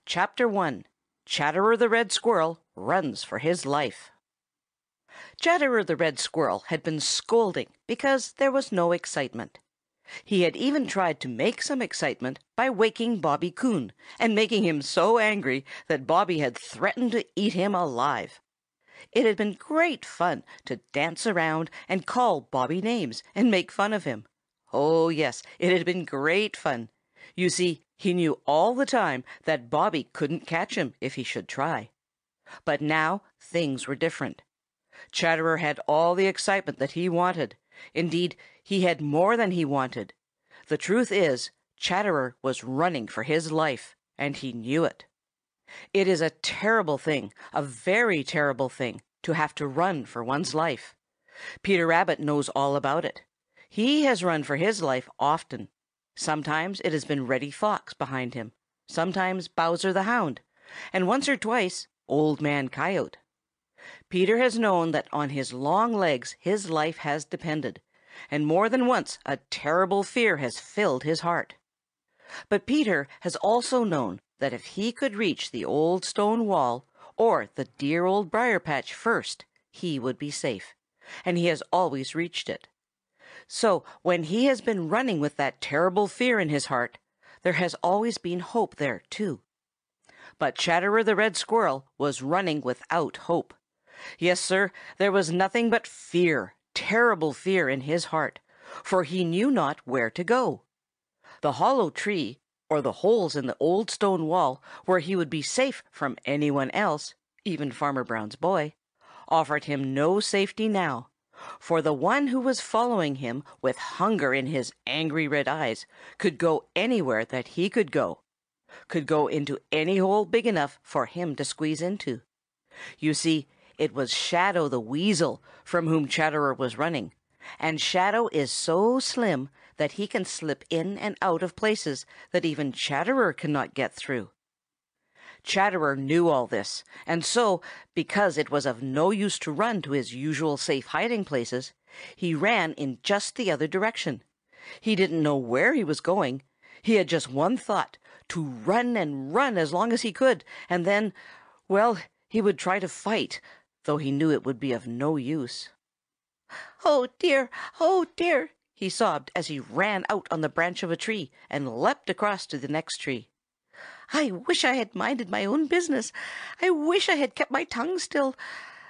Chapter 1. Chatterer the Red Squirrel runs for his life. Chatterer the Red Squirrel had been scolding because there was no excitement. He had even tried to make some excitement by waking Bobby Coon and making him so angry that Bobby had threatened to eat him alive. It had been great fun to dance around and call Bobby names and make fun of him. Oh, yes, it had been great fun. You see, he knew all the time that Bobby couldn't catch him if he should try. But now things were different. Chatterer had all the excitement that he wanted. Indeed, he had more than he wanted. The truth is, Chatterer was running for his life, and he knew it. It is a terrible thing, a very terrible thing, to have to run for one's life. Peter Rabbit knows all about it. He has run for his life often. Sometimes it has been Reddy Fox behind him, sometimes Bowser the Hound, and once or twice Old Man Coyote. Peter has known that on his long legs his life has depended, and more than once a terrible fear has filled his heart. But Peter has also known that if he could reach the old stone wall or the dear Old Briar patch first, he would be safe, and he has always reached it. So when he has been running with that terrible fear in his heart, there has always been hope there, too. But Chatterer the Red Squirrel was running without hope. Yes, sir, there was nothing but fear, terrible fear in his heart, for he knew not where to go. The hollow tree, or the holes in the old stone wall where he would be safe from anyone else, even Farmer Brown's boy, offered him no safety now, for the one who was following him with hunger in his angry red eyes could go anywhere that he could go into any hole big enough for him to squeeze into. You see, it was Shadow the Weasel from whom Chatterer was running, and Shadow is so slim that he can slip in and out of places that even Chatterer cannot get through. Chatterer knew all this, and so, because it was of no use to run to his usual safe hiding places, he ran in just the other direction. He didn't know where he was going. He had just one thought, to run and run as long as he could, and then, well, he would try to fight, though he knew it would be of no use. "Oh dear! Oh dear!" he sobbed as he ran out on the branch of a tree and leapt across to the next tree. "I wish I had minded my own business. I wish I had kept my tongue still.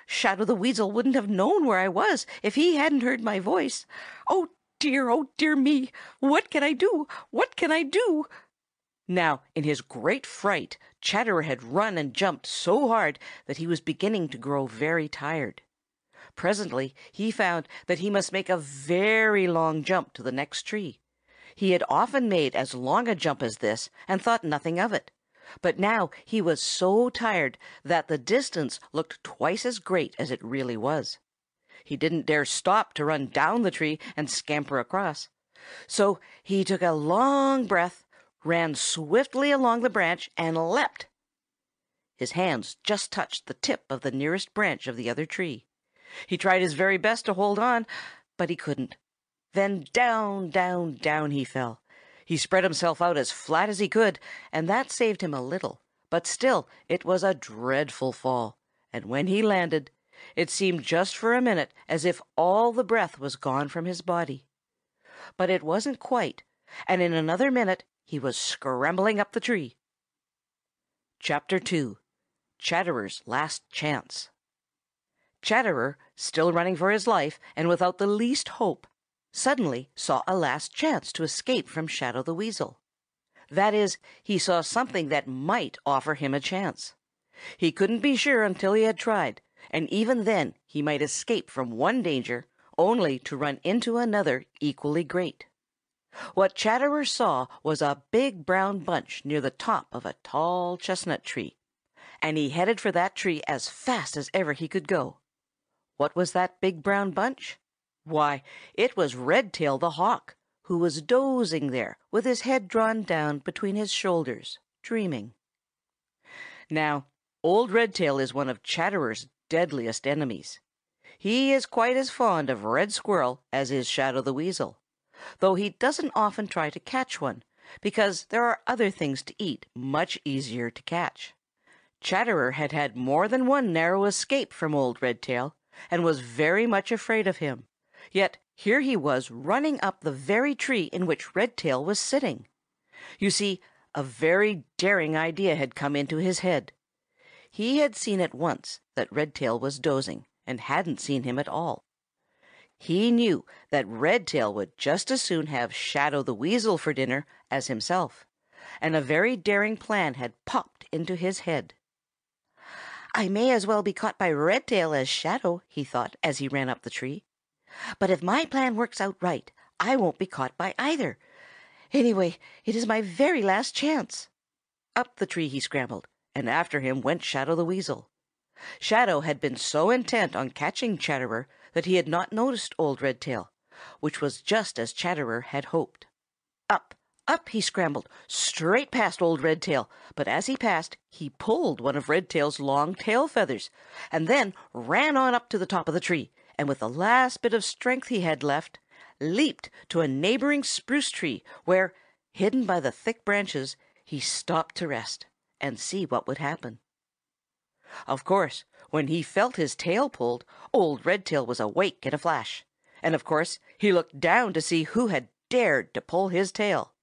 Shadow the Weasel wouldn't have known where I was if he hadn't heard my voice. Oh dear me! What can I do? What can I do?" Now, in his great fright, Chatterer had run and jumped so hard that he was beginning to grow very tired. Presently he found that he must make a very long jump to the next tree. He had often made as long a jump as this and thought nothing of it, but now he was so tired that the distance looked twice as great as it really was. He didn't dare stop to run down the tree and scamper across. So he took a long breath, ran swiftly along the branch, and leapt. His hands just touched the tip of the nearest branch of the other tree. He tried his very best to hold on, but he couldn't. Then down, down, down he fell. He spread himself out as flat as he could, and that saved him a little, but still it was a dreadful fall, and when he landed, it seemed just for a minute as if all the breath was gone from his body. But it wasn't quite, and in another minute he was scrambling up the tree. Chapter 2. Chatterer's Last Chance. Chatterer, still running for his life and without the least hope, suddenly saw a last chance to escape from Shadow the Weasel. That is, he saw something that might offer him a chance. He couldn't be sure until he had tried, and even then he might escape from one danger only to run into another equally great. What Chatterer saw was a big brown bunch near the top of a tall chestnut tree, and he headed for that tree as fast as ever he could go. What was that big brown bunch? Why, it was Redtail the Hawk, who was dozing there with his head drawn down between his shoulders, dreaming. Now, old Redtail is one of Chatterer's deadliest enemies. He is quite as fond of Red Squirrel as is Shadow the Weasel, though he doesn't often try to catch one, because there are other things to eat much easier to catch. Chatterer had had more than one narrow escape from Old Redtail, and was very much afraid of him. Yet here he was running up the very tree in which Redtail was sitting. You see, a very daring idea had come into his head. He had seen at once that Redtail was dozing, and hadn't seen him at all. He knew that Redtail would just as soon have Shadow the Weasel for dinner as himself, and a very daring plan had popped into his head. "I may as well be caught by Redtail as Shadow," he thought as he ran up the tree. "But if my plan works out right, I won't be caught by either. Anyway, it is my very last chance." Up the tree he scrambled, and after him went Shadow the Weasel. Shadow had been so intent on catching Chatterer that he had not noticed Old Redtail, which was just as Chatterer had hoped. Up, up he scrambled, straight past Old Redtail, but as he passed, he pulled one of Redtail's long tail feathers, and then ran on up to the top of the tree, and with the last bit of strength he had left, leaped to a neighboring spruce tree, where, hidden by the thick branches, he stopped to rest, and see what would happen. Of course, when he felt his tail pulled, Old Redtail was awake in a flash, and of course he looked down to see who had dared to pull his tail.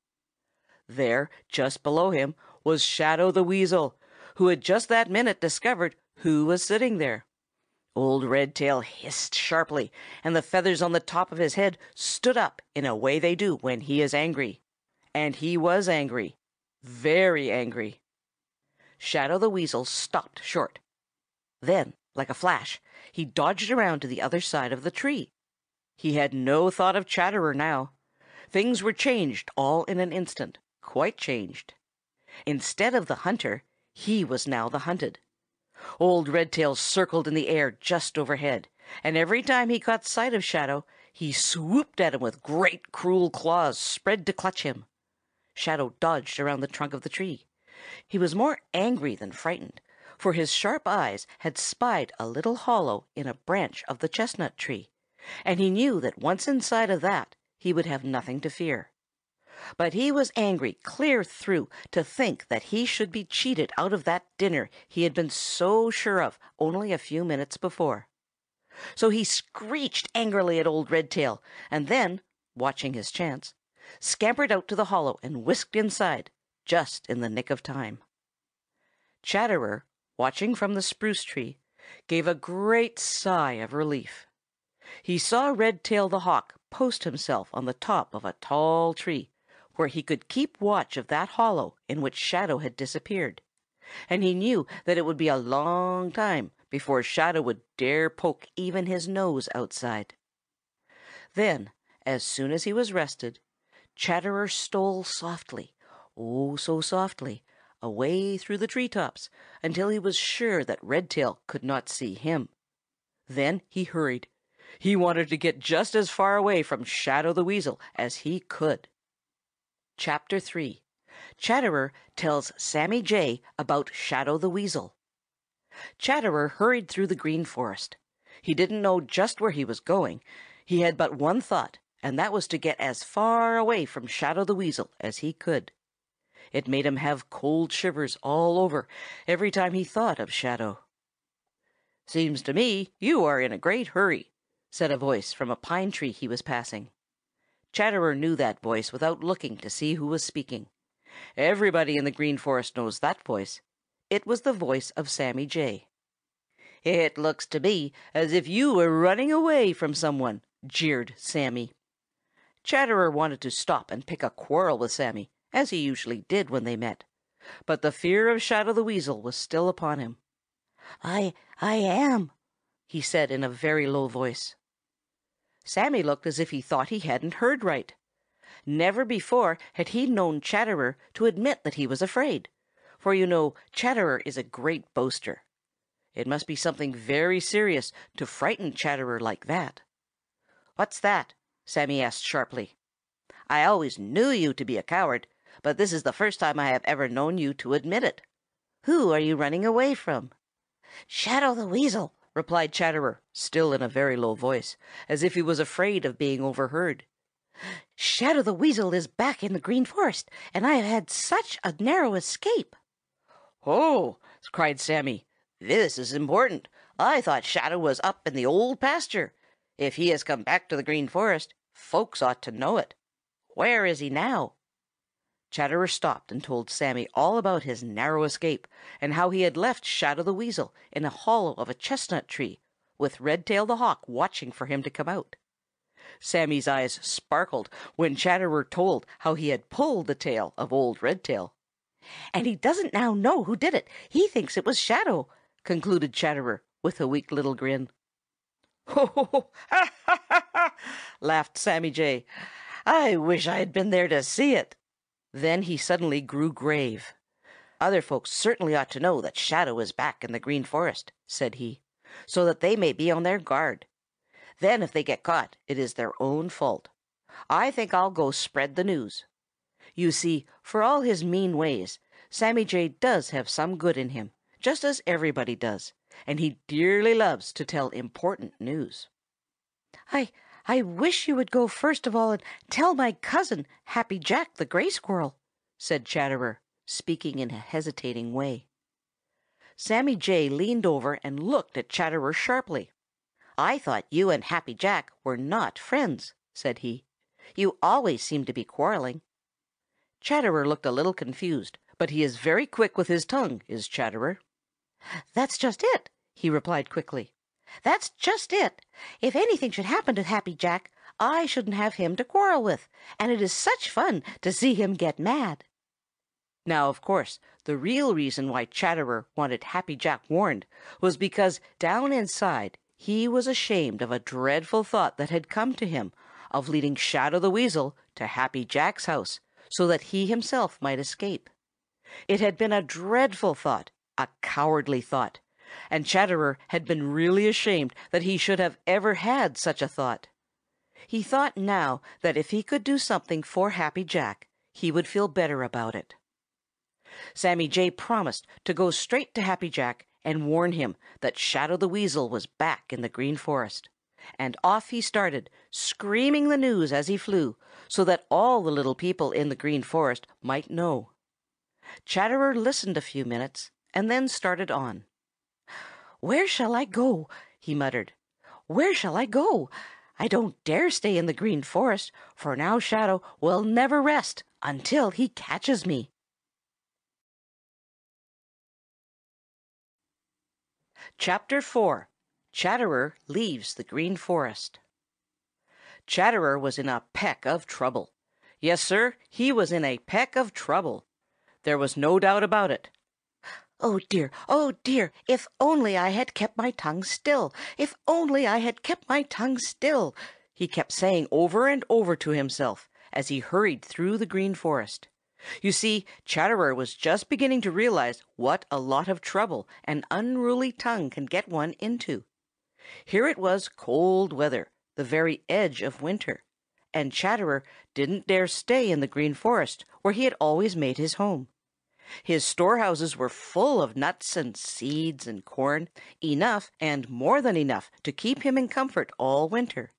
There, just below him, was Shadow the Weasel, who had just that minute discovered who was sitting there. Old Redtail hissed sharply, and the feathers on the top of his head stood up in a way they do when he is angry. And he was angry, very angry. Shadow the Weasel stopped short. Then, like a flash, he dodged around to the other side of the tree. He had no thought of Chatterer now. Things were changed all in an instant, quite changed. Instead of the hunter, he was now the hunted. Old Redtail circled in the air just overhead, and every time he caught sight of Shadow, he swooped at him with great cruel claws spread to clutch him. Shadow dodged around the trunk of the tree. He was more angry than frightened, for his sharp eyes had spied a little hollow in a branch of the chestnut tree, and he knew that once inside of that he would have nothing to fear. But he was angry clear through to think that he should be cheated out of that dinner he had been so sure of only a few minutes before. So he screeched angrily at Old Redtail, and then, watching his chance, scampered out to the hollow and whisked inside, just in the nick of time. Chatterer, watching from the spruce tree, gave a great sigh of relief. He saw Redtail the Hawk post himself on the top of a tall tree, where he could keep watch of that hollow in which Shadow had disappeared, and he knew that it would be a long time before Shadow would dare poke even his nose outside. Then, as soon as he was rested, Chatterer stole softly, oh so softly, away through the tree tops until he was sure that Redtail could not see him. Then he hurried. He wanted to get just as far away from Shadow the Weasel as he could. Chapter 3. Chatterer tells Sammy Jay about Shadow the Weasel. Chatterer hurried through the Green Forest. He didn't know just where he was going. He had but one thought, and that was to get as far away from Shadow the Weasel as he could. It made him have cold shivers all over every time he thought of Shadow. "Seems to me you are in a great hurry," said a voice from a pine tree he was passing. Chatterer knew that voice without looking to see who was speaking. Everybody in the Green Forest knows that voice. It was the voice of Sammy Jay. "It looks to me as if you were running away from someone," jeered Sammy. Chatterer wanted to stop and pick a quarrel with Sammy, as he usually did when they met, but the fear of Shadow the Weasel was still upon him. I am," he said in a very low voice. Sammy looked as if he thought he hadn't heard right. Never before had he known Chatterer to admit that he was afraid, for you know Chatterer is a great boaster. It must be something very serious to frighten Chatterer like that. "What's that?" Sammy asked sharply. "I always knew you to be a coward, but this is the first time I have ever known you to admit it. Who are you running away from?" "Shadow the Weasel," replied Chatterer, still in a very low voice, as if he was afraid of being overheard. Shadow the Weasel is back in the Green Forest, and I have had such a narrow escape." "Oh!" cried Sammy. "This is important. I thought Shadow was up in the Old Pasture. If he has come back to the Green Forest, folks ought to know it. Where is he now?" Chatterer stopped and told Sammy all about his narrow escape, and how he had left Shadow the Weasel in a hollow of a chestnut tree, with Redtail the Hawk watching for him to come out. Sammy's eyes sparkled when Chatterer told how he had pulled the tail of old Redtail. "And he doesn't now know who did it. He thinks it was Shadow," concluded Chatterer with a weak little grin. "Ho, ho, ho! Ha, ha, ha, ha!" laughed Sammy Jay. "I wish I had been there to see it." Then he suddenly grew grave. "Other folks certainly ought to know that Shadow is back in the Green Forest," said he, "so that they may be on their guard. Then if they get caught, it is their own fault. I think I'll go spread the news. You see, for all his mean ways, Sammy Jay does have some good in him, just as everybody does, and he dearly loves to tell important news." "I wish you would go first of all and tell my cousin, Happy Jack the Gray Squirrel," said Chatterer, speaking in a hesitating way. Sammy Jay leaned over and looked at Chatterer sharply. "I thought you and Happy Jack were not friends," said he. "You always seem to be quarreling." Chatterer looked a little confused, but he is very quick with his tongue, is Chatterer. "That's just it," he replied quickly. "That's just it. If anything should happen to Happy Jack, I shouldn't have him to quarrel with, and it is such fun to see him get mad." Now, of course, the real reason why Chatterer wanted Happy Jack warned was because down inside he was ashamed of a dreadful thought that had come to him of leading Shadow the Weasel to Happy Jack's house so that he himself might escape. It had been a dreadful thought, a cowardly thought, and Chatterer had been really ashamed that he should have ever had such a thought. He thought now that if he could do something for Happy Jack, he would feel better about it. Sammy Jay promised to go straight to Happy Jack and warn him that Shadow the Weasel was back in the Green Forest. And off he started, screaming the news as he flew, so that all the little people in the Green Forest might know. Chatterer listened a few minutes and then started on. "Where shall I go?" he muttered. "Where shall I go? I don't dare stay in the Green Forest, for now Shadow will never rest until he catches me." Chapter 4. Chatterer leaves the Green Forest. Chatterer was in a peck of trouble. Yes, sir, he was in a peck of trouble. There was no doubt about it. "Oh dear, oh dear! If only I had kept my tongue still! If only I had kept my tongue still!" he kept saying over and over to himself as he hurried through the Green Forest. You see, Chatterer was just beginning to realize what a lot of trouble an unruly tongue can get one into. Here it was cold weather, the very edge of winter, and Chatterer didn't dare stay in the Green Forest where he had always made his home. His storehouses were full of nuts and seeds and corn, enough and more than enough to keep him in comfort all winter,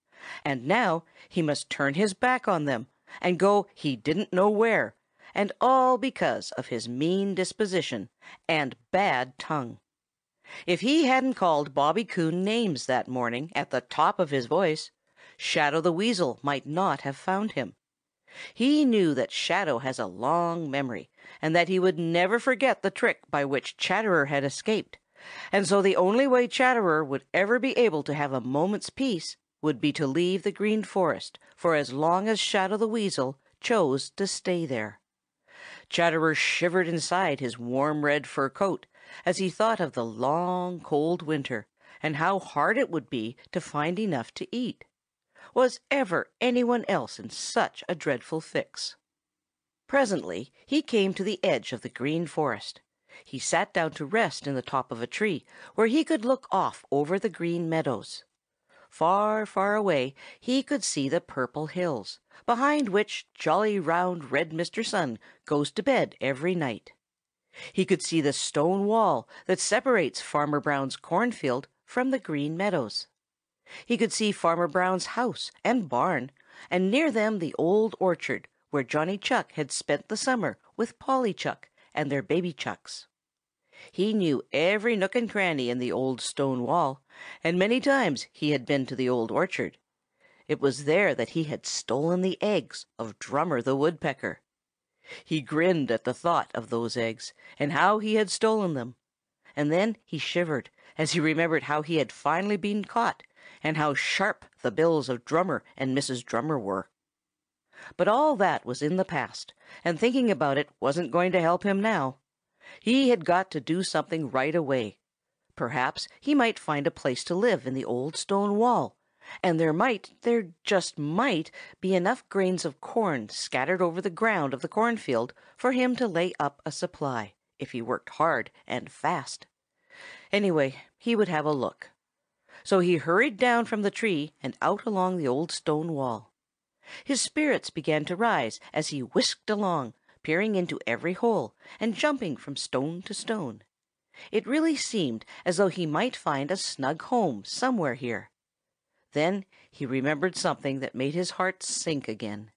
and now he must turn his back on them and go he didn't know where, and all because of his mean disposition and bad tongue. If he hadn't called Bobby Coon names that morning at the top of his voice, Shadow the Weasel might not have found him. He knew that Shadow has a long memory, and that he would never forget the trick by which Chatterer had escaped, and so the only way Chatterer would ever be able to have a moment's peace would be to leave the Green Forest for as long as Shadow the Weasel chose to stay there. Chatterer shivered inside his warm red fur coat as he thought of the long, cold winter, and how hard it would be to find enough to eat. Was ever anyone else in such a dreadful fix? Presently he came to the edge of the Green Forest. He sat down to rest in the top of a tree, where he could look off over the Green Meadows. Far, far away he could see the Purple Hills, behind which jolly round red Mr. Sun goes to bed every night. He could see the stone wall that separates Farmer Brown's cornfield from the Green Meadows. He could see Farmer Brown's house and barn, and near them the old orchard where Johnny Chuck had spent the summer with Polly Chuck and their baby Chucks. He knew every nook and cranny in the old stone wall, and many times he had been to the old orchard. It was there that he had stolen the eggs of Drummer the Woodpecker. He grinned at the thought of those eggs and how he had stolen them, and then he shivered as he remembered how he had finally been caught and how sharp the bills of Drummer and Mrs. Drummer were. But all that was in the past, and thinking about it wasn't going to help him now. He had got to do something right away. Perhaps he might find a place to live in the old stone wall, and there just might, be enough grains of corn scattered over the ground of the cornfield for him to lay up a supply, if he worked hard and fast. Anyway, he would have a look. So he hurried down from the tree and out along the old stone wall. His spirits began to rise as he whisked along, peering into every hole and jumping from stone to stone. It really seemed as though he might find a snug home somewhere here. Then he remembered something that made his heart sink again.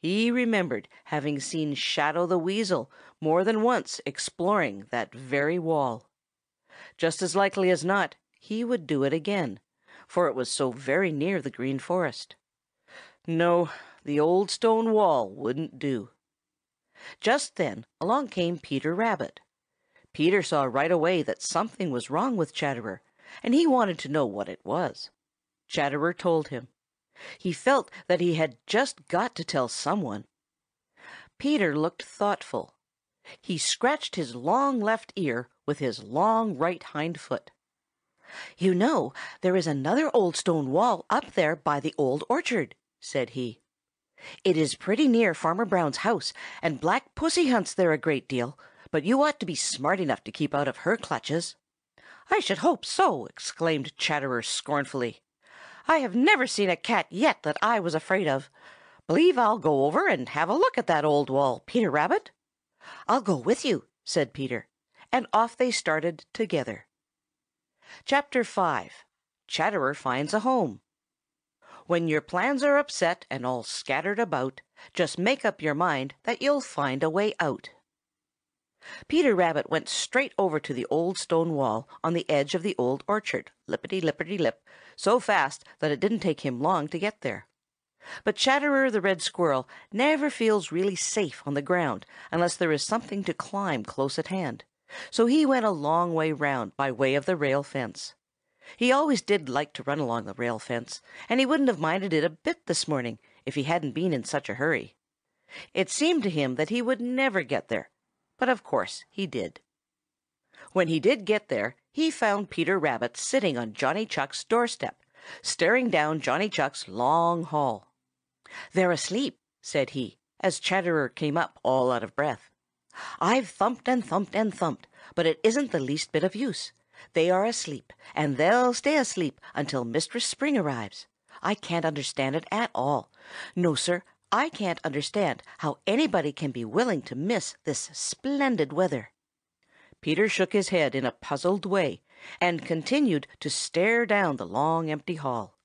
He remembered having seen Shadow the Weasel more than once exploring that very wall. Just as likely as not, he would do it again, for it was so very near the Green Forest. No, the old stone wall wouldn't do. Just then along came Peter Rabbit. Peter saw right away that something was wrong with Chatterer, and he wanted to know what it was. Chatterer told him. He felt that he had just got to tell someone. Peter looked thoughtful. He scratched his long left ear with his long right hind foot. "You know, there is another old stone wall up there by the old orchard," said he. "It is pretty near Farmer Brown's house, and Black Pussy hunts there a great deal, but you ought to be smart enough to keep out of her clutches." "I should hope so!" exclaimed Chatterer scornfully. "I have never seen a cat yet that I was afraid of. Believe I'll go over and have a look at that old wall, Peter Rabbit." "I'll go with you," said Peter, and off they started together. Chapter 5. Chatterer Finds a Home. When your plans are upset and all scattered about, just make up your mind that you'll find a way out. Peter Rabbit went straight over to the old stone wall on the edge of the old orchard, lippity-lipperty-lip, so fast that it didn't take him long to get there. But Chatterer the Red Squirrel never feels really safe on the ground unless there is something to climb close at hand, so he went a long way round by way of the rail fence. He always did like to run along the rail fence, and he wouldn't have minded it a bit this morning if he hadn't been in such a hurry. It seemed to him that he would never get there, but of course he did. When he did get there, he found Peter Rabbit sitting on Johnny Chuck's doorstep, staring down Johnny Chuck's long hall. "They're asleep," said he, as Chatterer came up all out of breath. "I've thumped and thumped and thumped, but it isn't the least bit of use. They are asleep, and they'll stay asleep until Mistress Spring arrives. I can't understand it at all. No, sir, I can't understand how anybody can be willing to miss this splendid weather." Peter shook his head in a puzzled way and continued to stare down the long empty hall.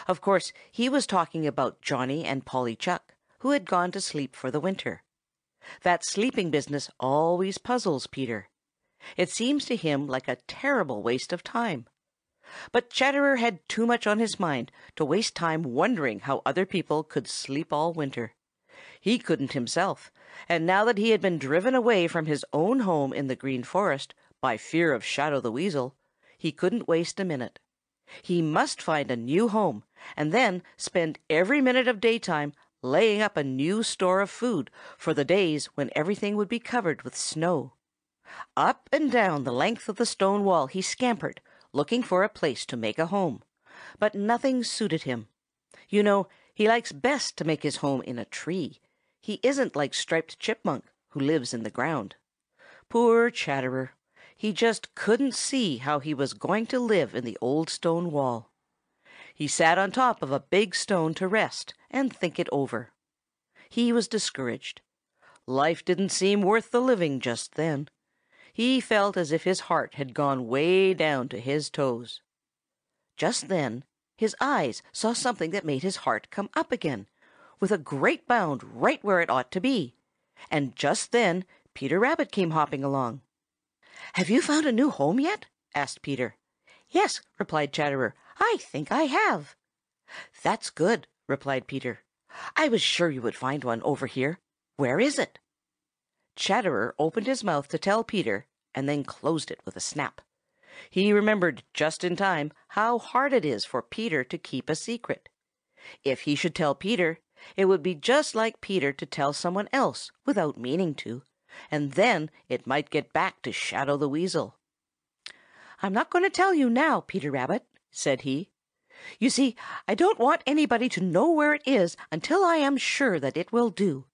Of course, he was talking about Johnny and Polly Chuck, who had gone to sleep for the winter. That sleeping business always puzzles Peter. It seems to him like a terrible waste of time. But Chatterer had too much on his mind to waste time wondering how other people could sleep all winter. He couldn't himself, and now that he had been driven away from his own home in the Green Forest by fear of Shadow the Weasel, he couldn't waste a minute. He must find a new home, and then spend every minute of daytime laying up a new store of food for the days when everything would be covered with snow. Up and down the length of the stone wall he scampered, looking for a place to make a home. But nothing suited him. You know, he likes best to make his home in a tree. He isn't like Striped Chipmunk, who lives in the ground. Poor Chatterer! He just couldn't see how he was going to live in the old stone wall. He sat on top of a big stone to rest and think it over. He was discouraged. Life didn't seem worth the living just then. He felt as if his heart had gone way down to his toes. Just then his eyes saw something that made his heart come up again, with a great bound right where it ought to be. And just then Peter Rabbit came hopping along. "Have you found a new home yet?" asked Peter. "Yes," replied Chatterer, "I think I have." "That's good," replied Peter. "I was sure you would find one over here. Where is it?" Chatterer opened his mouth to tell Peter and then closed it with a snap. He remembered just in time how hard it is for Peter to keep a secret. If he should tell Peter, it would be just like Peter to tell someone else without meaning to, and then it might get back to Shadow the Weasel. "I'm not going to tell you now, Peter Rabbit," said he. "You see, I don't want anybody to know where it is until I am sure that it will do.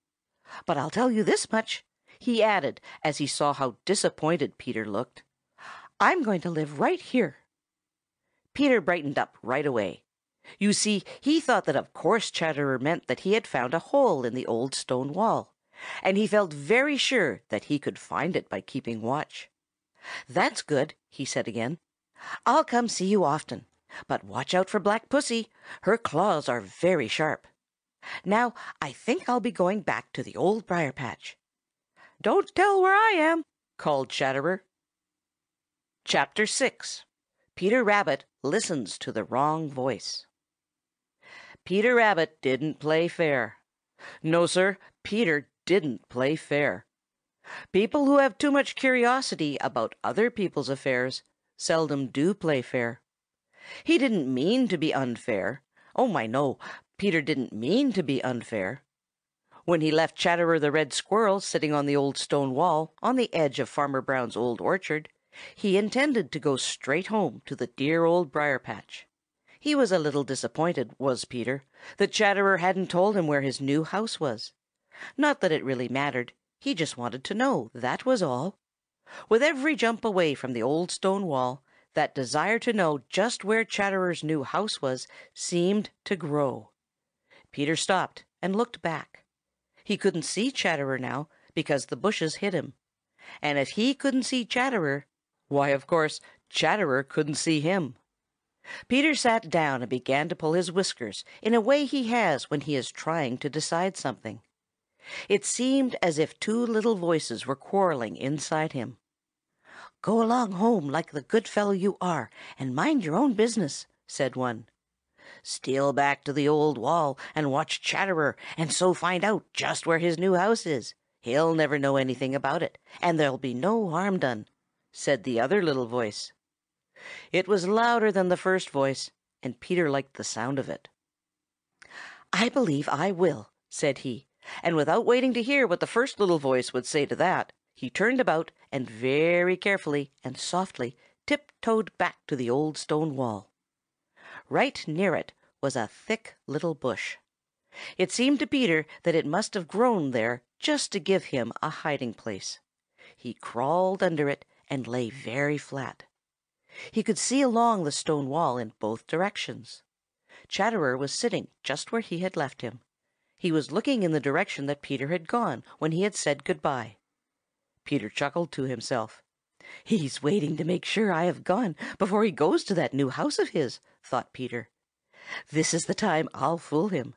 But I'll tell you this much," he added as he saw how disappointed Peter looked. "I'm going to live right here." Peter brightened up right away. You see, he thought that of course Chatterer meant that he had found a hole in the old stone wall, and he felt very sure that he could find it by keeping watch. "That's good," he said again. "I'll come see you often. But watch out for Black Pussy. Her claws are very sharp. Now I think I'll be going back to the Old Briar-patch." "Don't tell where I am," called Chatterer. Chapter 6. Peter Rabbit listens to the wrong voice. Peter Rabbit didn't play fair. No, Sir, Peter didn't play fair. People who have too much curiosity about other people's affairs seldom do play fair. He didn't mean to be unfair. Oh, my, no, Peter didn't mean to be unfair. When he left Chatterer the Red Squirrel sitting on the old stone wall on the edge of Farmer Brown's old orchard, he intended to go straight home to the dear Old Briar-patch. He was a little disappointed, was Peter, that Chatterer hadn't told him where his new house was. Not that it really mattered. He just wanted to know, that was all. With every jump away from the old stone wall, that desire to know just where Chatterer's new house was seemed to grow. Peter stopped and looked back. He couldn't see Chatterer now because the bushes hid him. And if he couldn't see Chatterer, why, of course, Chatterer couldn't see him. Peter sat down and began to pull his whiskers in a way he has when he is trying to decide something. It seemed as if two little voices were quarreling inside him. "Go along home like the good fellow you are, and mind your own business," said one. "Steal back to the old wall and watch Chatterer, and so find out just where his new house is. He'll never know anything about it, and there'll be no harm done," said the other little voice. It was louder than the first voice, and Peter liked the sound of it. "I believe I will," said he, and without waiting to hear what the first little voice would say to that, he turned about and very carefully and softly tiptoed back to the old stone wall. Right near it was a thick little bush. It seemed to Peter that it must have grown there just to give him a hiding place. He crawled under it and lay very flat. He could see along the stone wall in both directions. Chatterer was sitting just where he had left him. He was looking in the direction that Peter had gone when he had said good-bye. Peter chuckled to himself. "He's waiting to make sure I have gone before he goes to that new house of his," thought Peter. "This is the time I'll fool him."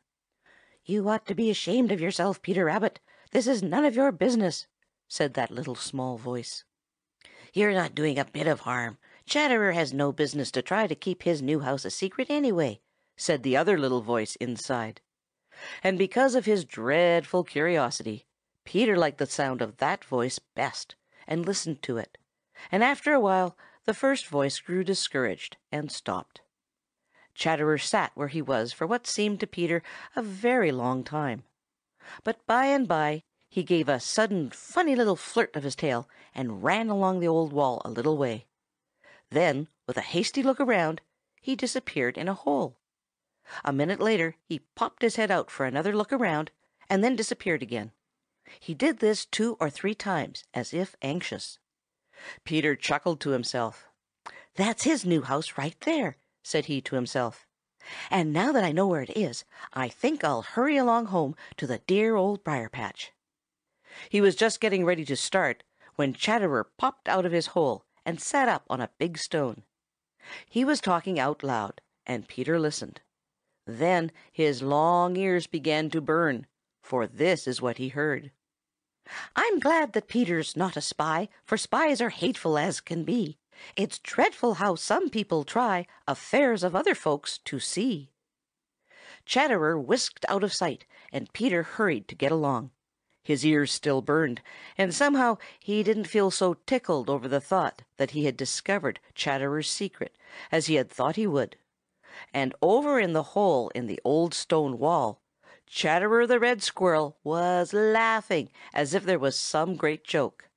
"You ought to be ashamed of yourself, Peter Rabbit. This is none of your business," said that little small voice. "You're not doing a bit of harm. Chatterer has no business to try to keep his new house a secret anyway," said the other little voice inside. And because of his dreadful curiosity, Peter liked the sound of that voice best and listened to it, and after a while the first voice grew discouraged and stopped. Chatterer sat where he was for what seemed to Peter a very long time. But by and by he gave a sudden funny little flirt of his tail and ran along the old wall a little way. Then, with a hasty look around, he disappeared in a hole. A minute later he popped his head out for another look around and then disappeared again. He did this 2 or 3 times, as if anxious. Peter chuckled to himself. "That's his new house right there," said he to himself. "And now that I know where it is, I think I'll hurry along home to the dear Old Briar-patch." He was just getting ready to start when Chatterer popped out of his hole and sat up on a big stone. He was talking out loud, and Peter listened. Then his long ears began to burn, for this is what he heard. "I'm glad that Peter's not a spy, for spies are hateful as can be. It's dreadful how some people try affairs of other folks to see." Chatterer whisked out of sight, and Peter hurried to get along. His ears still burned, and somehow he didn't feel so tickled over the thought that he had discovered Chatterer's secret as he had thought he would. And over in the hole in the old stone wall, Chatterer the Red Squirrel was laughing as if there was some great joke.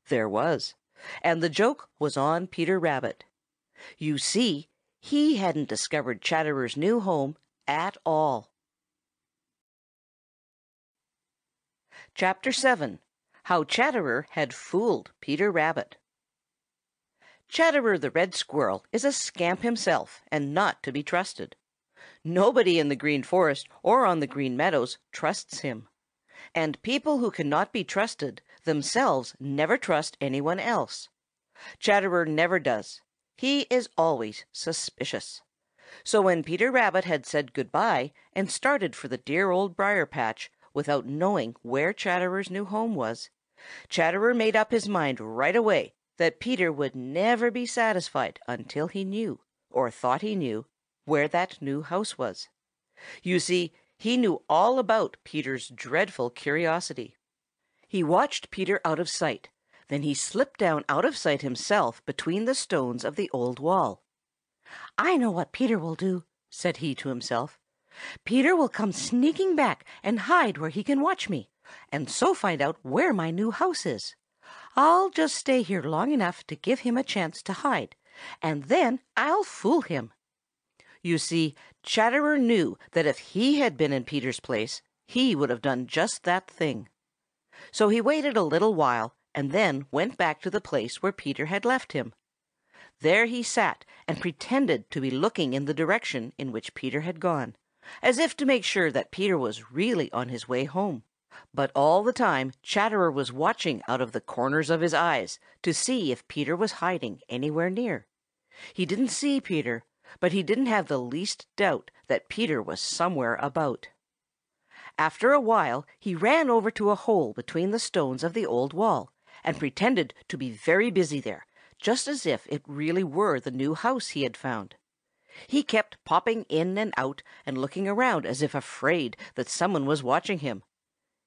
There was, and the joke was on Peter Rabbit. You see, he hadn't discovered Chatterer's new home at all. Chapter 7. How Chatterer Had Fooled Peter Rabbit. Chatterer the Red Squirrel is a scamp himself and not to be trusted. Nobody in the Green Forest or on the Green Meadows trusts him. And people who cannot be trusted themselves never trust anyone else. Chatterer never does. He is always suspicious. So when Peter Rabbit had said good-bye and started for the dear Old Briar-patch without knowing where Chatterer's new home was, Chatterer made up his mind right away that Peter would never be satisfied until he knew, or thought he knew, where that new house was. You see, he knew all about Peter's dreadful curiosity. He watched Peter out of sight. Then he slipped down out of sight himself between the stones of the old wall. "I know what Peter will do," said he to himself. "Peter will come sneaking back and hide where he can watch me, and so find out where my new house is. I'll just stay here long enough to give him a chance to hide, and then I'll fool him." You see, Chatterer knew that if he had been in Peter's place, he would have done just that thing. So he waited a little while and then went back to the place where Peter had left him. There he sat and pretended to be looking in the direction in which Peter had gone, as if to make sure that Peter was really on his way home. But all the time Chatterer was watching out of the corners of his eyes to see if Peter was hiding anywhere near. He didn't see Peter, but he didn't have the least doubt that Peter was somewhere about. After a while he ran over to a hole between the stones of the old wall and pretended to be very busy there, just as if it really were the new house he had found. He kept popping in and out and looking around as if afraid that someone was watching him.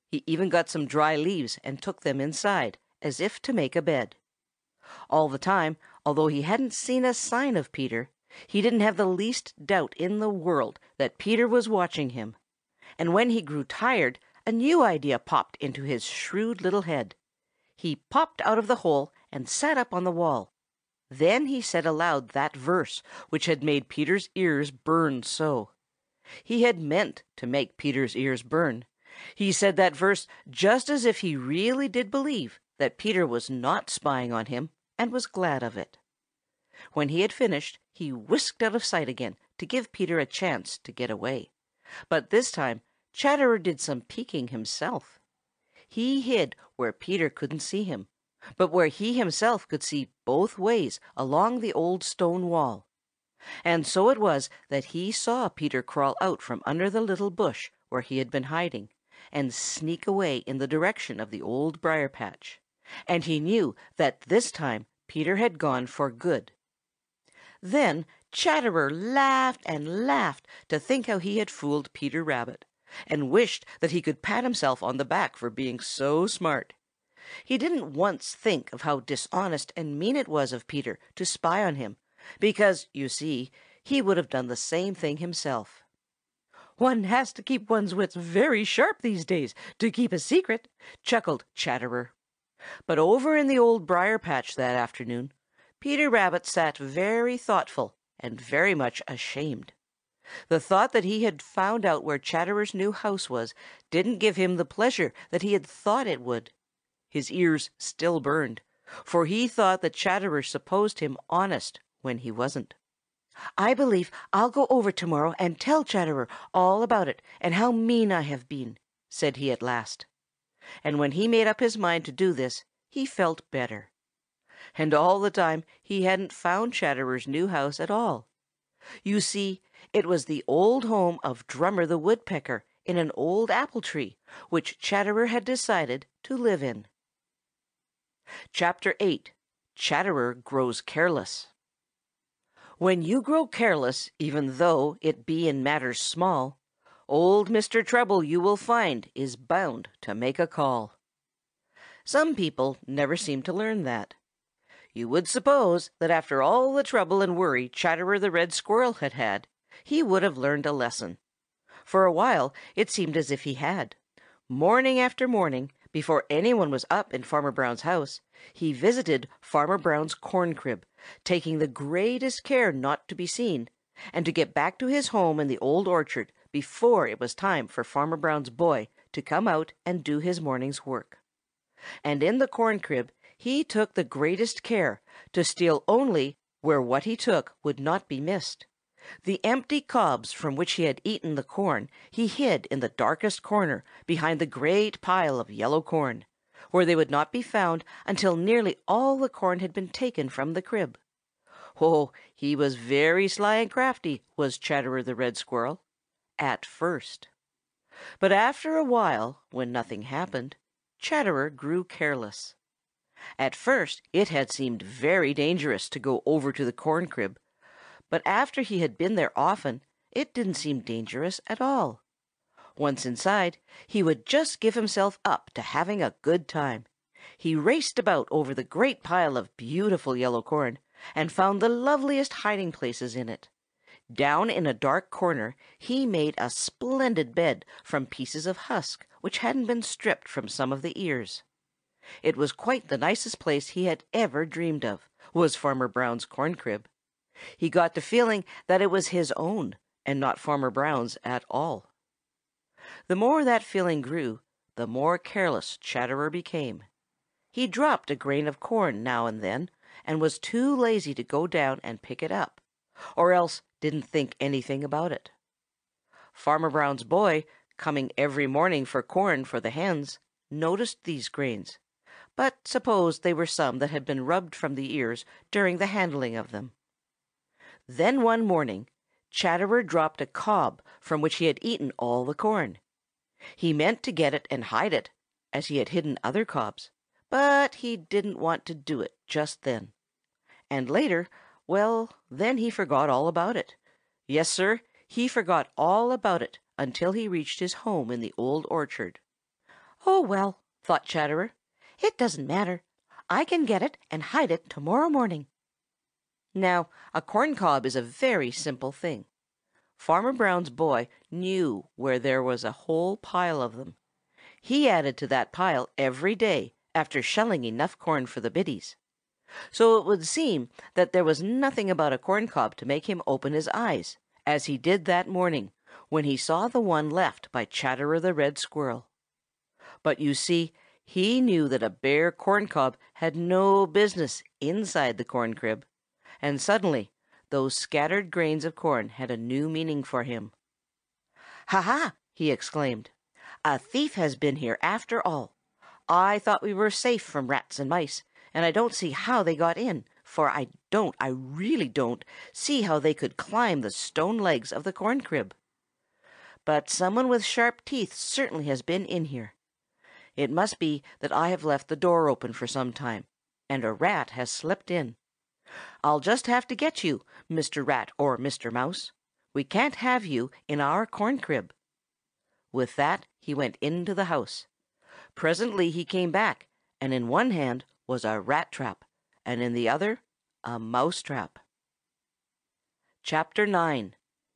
He even got some dry leaves and took them inside, as if to make a bed. All the time, although he hadn't seen a sign of Peter, he didn't have the least doubt in the world that Peter was watching him. And when he grew tired, a new idea popped into his shrewd little head. He popped out of the hole and sat up on the wall. Then he said aloud that verse which had made Peter's ears burn so. He had meant to make Peter's ears burn. He said that verse just as if he really did believe that Peter was not spying on him and was glad of it. When he had finished, he whisked out of sight again to give Peter a chance to get away. But this time Chatterer did some peeking himself. He hid where Peter couldn't see him, but where he himself could see both ways along the old stone wall. And so it was that he saw Peter crawl out from under the little bush where he had been hiding, and sneak away in the direction of the Old Briar-patch. And he knew that this time Peter had gone for good. Then Chatterer laughed and laughed to think how he had fooled Peter Rabbit, and wished that he could pat himself on the back for being so smart. He didn't once think of how dishonest and mean it was of Peter to spy on him, because, you see, he would have done the same thing himself. "One has to keep one's wits very sharp these days to keep a secret," chuckled Chatterer. But over in the Old Briar-patch that afternoon, Peter Rabbit sat very thoughtful and very much ashamed. The thought that he had found out where Chatterer's new house was didn't give him the pleasure that he had thought it would. His ears still burned, for he thought that Chatterer supposed him honest when he wasn't. "I believe I'll go over tomorrow and tell Chatterer all about it and how mean I have been," said he at last. And when he made up his mind to do this, he felt better. And all the time he hadn't found Chatterer's new house at all. You see, it was the old home of Drummer the Woodpecker in an old apple tree, which Chatterer had decided to live in. Chapter 8. Chatterer Grows Careless. When you grow careless, even though it be in matters small, old Mr. Trouble you will find is bound to make a call. Some people never seem to learn that. You would suppose that after all the trouble and worry Chatterer the Red Squirrel had had, he would have learned a lesson. For a while it seemed as if he had. Morning after morning, before anyone was up in Farmer Brown's house, he visited Farmer Brown's corn crib, taking the greatest care not to be seen, and to get back to his home in the old orchard before it was time for Farmer Brown's boy to come out and do his morning's work. And in the corn crib he took the greatest care to steal only where what he took would not be missed. The empty cobs from which he had eaten the corn he hid in the darkest corner behind the great pile of yellow corn, where they would not be found until nearly all the corn had been taken from the crib. Oh, he was very sly and crafty, was Chatterer the Red Squirrel. At first. But after a while, when nothing happened, Chatterer grew careless. At first it had seemed very dangerous to go over to the corn crib, but after he had been there often, it didn't seem dangerous at all. Once inside, he would just give himself up to having a good time. He raced about over the great pile of beautiful yellow corn and found the loveliest hiding places in it. Down in a dark corner he made a splendid bed from pieces of husk which hadn't been stripped from some of the ears. It was quite the nicest place he had ever dreamed of, was Farmer Brown's corn crib. He got to feeling that it was his own, and not Farmer Brown's at all. The more that feeling grew, the more careless Chatterer became. He dropped a grain of corn now and then, and was too lazy to go down and pick it up, or else didn't think anything about it. Farmer Brown's boy, coming every morning for corn for the hens, noticed these grains, but supposed they were some that had been rubbed from the ears during the handling of them. Then one morning Chatterer dropped a cob from which he had eaten all the corn. He meant to get it and hide it, as he had hidden other cobs, but he didn't want to do it just then. And later, well, then he forgot all about it. Yes, sir, he forgot all about it until he reached his home in the old orchard. "Oh, well," thought Chatterer, "it doesn't matter. I can get it and hide it tomorrow morning." Now, a corn cob is a very simple thing. Farmer Brown's boy knew where there was a whole pile of them. He added to that pile every day after shelling enough corn for the biddies. So it would seem that there was nothing about a corn cob to make him open his eyes, as he did that morning when he saw the one left by Chatterer the Red Squirrel. But you see, he knew that a bare corn cob had no business inside the corn crib, and suddenly those scattered grains of corn had a new meaning for him. "Ha ha!" he exclaimed. "A thief has been here after all. I thought we were safe from rats and mice, and I don't see how they got in, for I really don't, see how they could climb the stone legs of the corn crib. But someone with sharp teeth certainly has been in here. It must be that I have left the door open for some time, and a rat has slipped in. I'll just have to get you, Mr. Rat or Mr. Mouse. We can't have you in our corn crib." With that he went into the house. Presently he came back, and in one hand was a rat trap, and in the other a mouse trap. Chapter 9.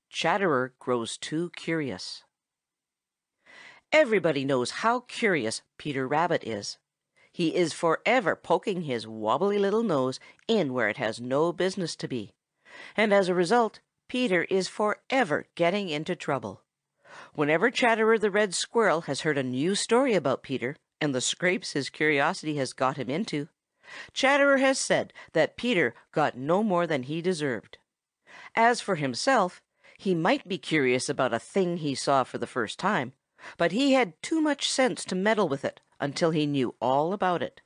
Chatterer Grows Too Curious. Everybody knows how curious Peter Rabbit is. He is forever poking his wobbly little nose in where it has no business to be, and as a result Peter is forever getting into trouble. Whenever Chatterer the Red Squirrel has heard a new story about Peter and the scrapes his curiosity has got him into, Chatterer has said that Peter got no more than he deserved. As for himself, he might be curious about a thing he saw for the first time, but he had too much sense to meddle with it until he knew all about it.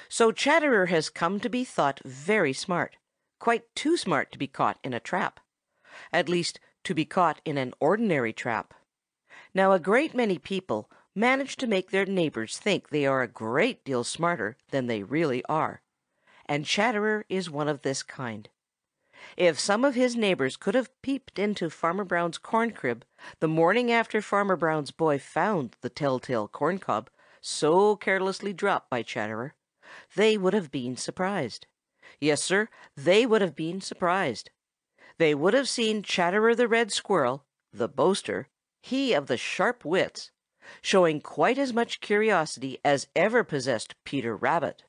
So Chatterer has come to be thought very smart, quite too smart to be caught in a trap. At least, to be caught in an ordinary trap. Now, a great many people manage to make their neighbors think they are a great deal smarter than they really are, and Chatterer is one of this kind. If some of his neighbors could have peeped into Farmer Brown's corn crib the morning after Farmer Brown's boy found the telltale corn cob so carelessly dropped by Chatterer, they would have been surprised. Yes, Sir, they would have been surprised. They would have seen Chatterer the Red Squirrel, the boaster, he of the sharp wits, showing quite as much curiosity as ever possessed Peter Rabbit.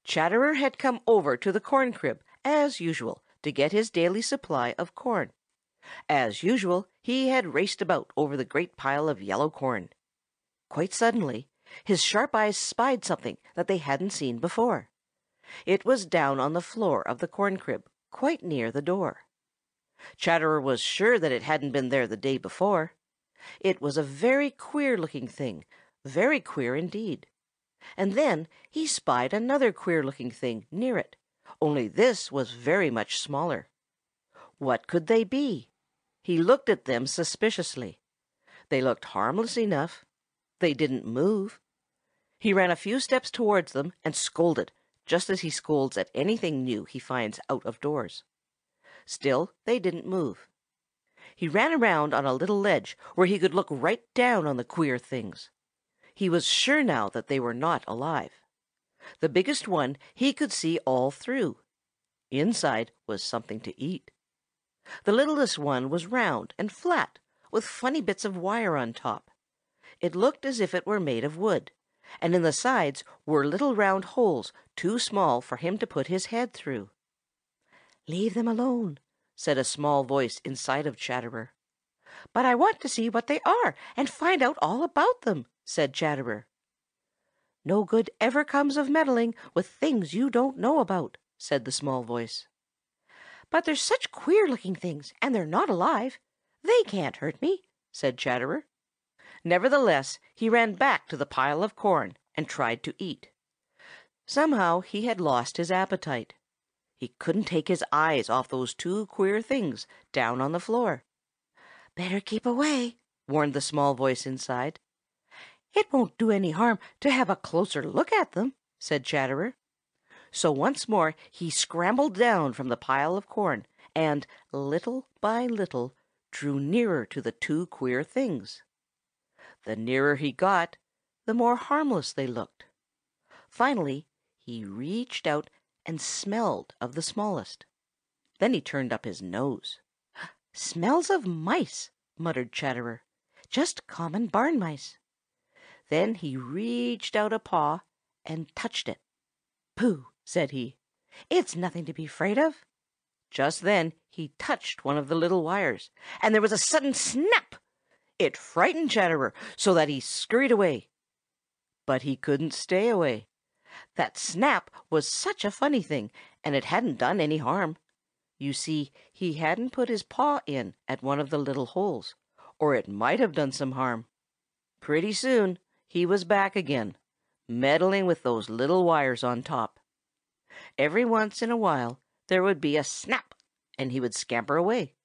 Chatterer had come over to the corn crib, as usual, to get his daily supply of corn. As usual, he had raced about over the great pile of yellow corn. Quite suddenly, his sharp eyes spied something that they hadn't seen before. It was down on the floor of the corn crib, quite near the door. Chatterer was sure that it hadn't been there the day before. It was a very queer-looking thing, very queer indeed. And then he spied another queer-looking thing near it, only this was very much smaller. What could they be? He looked at them suspiciously. They looked harmless enough. They didn't move. He ran a few steps towards them and scolded, just as he scolds at anything new he finds out of doors. Still, they didn't move. He ran around on a little ledge where he could look right down on the queer things. He was sure now that they were not alive. The biggest one he could see all through. Inside was something to eat. The littlest one was round and flat, with funny bits of wire on top. It looked as if it were made of wood, and in the sides were little round holes too small for him to put his head through. "Leave them alone," said a small voice inside of Chatterer. "But I want to see what they are and find out all about them," said Chatterer. "No good ever comes of meddling with things you don't know about," said the small voice. "But they're such queer-looking things, and they're not alive. They can't hurt me," said Chatterer. Nevertheless, he ran back to the pile of corn and tried to eat. Somehow he had lost his appetite. He couldn't take his eyes off those two queer things down on the floor. "Better keep away," warned the small voice inside. "It won't do any harm to have a closer look at them," said Chatterer. So once more he scrambled down from the pile of corn and, little by little, drew nearer to the two queer things. The nearer he got, the more harmless they looked. Finally, he reached out and smelled of the smallest. Then he turned up his nose. "Smells of mice," muttered Chatterer. "Just common barn mice." Then he reached out a paw and touched it. "Pooh!" said he. "It's nothing to be afraid of." Just then he touched one of the little wires, and there was a sudden snap. It frightened Chatterer so that he scurried away. But he couldn't stay away. That snap was such a funny thing, and it hadn't done any harm. You see, he hadn't put his paw in at one of the little holes, or it might have done some harm. Pretty soon he was back again, meddling with those little wires on top. Every once in a while there would be a snap, and he would scamper away.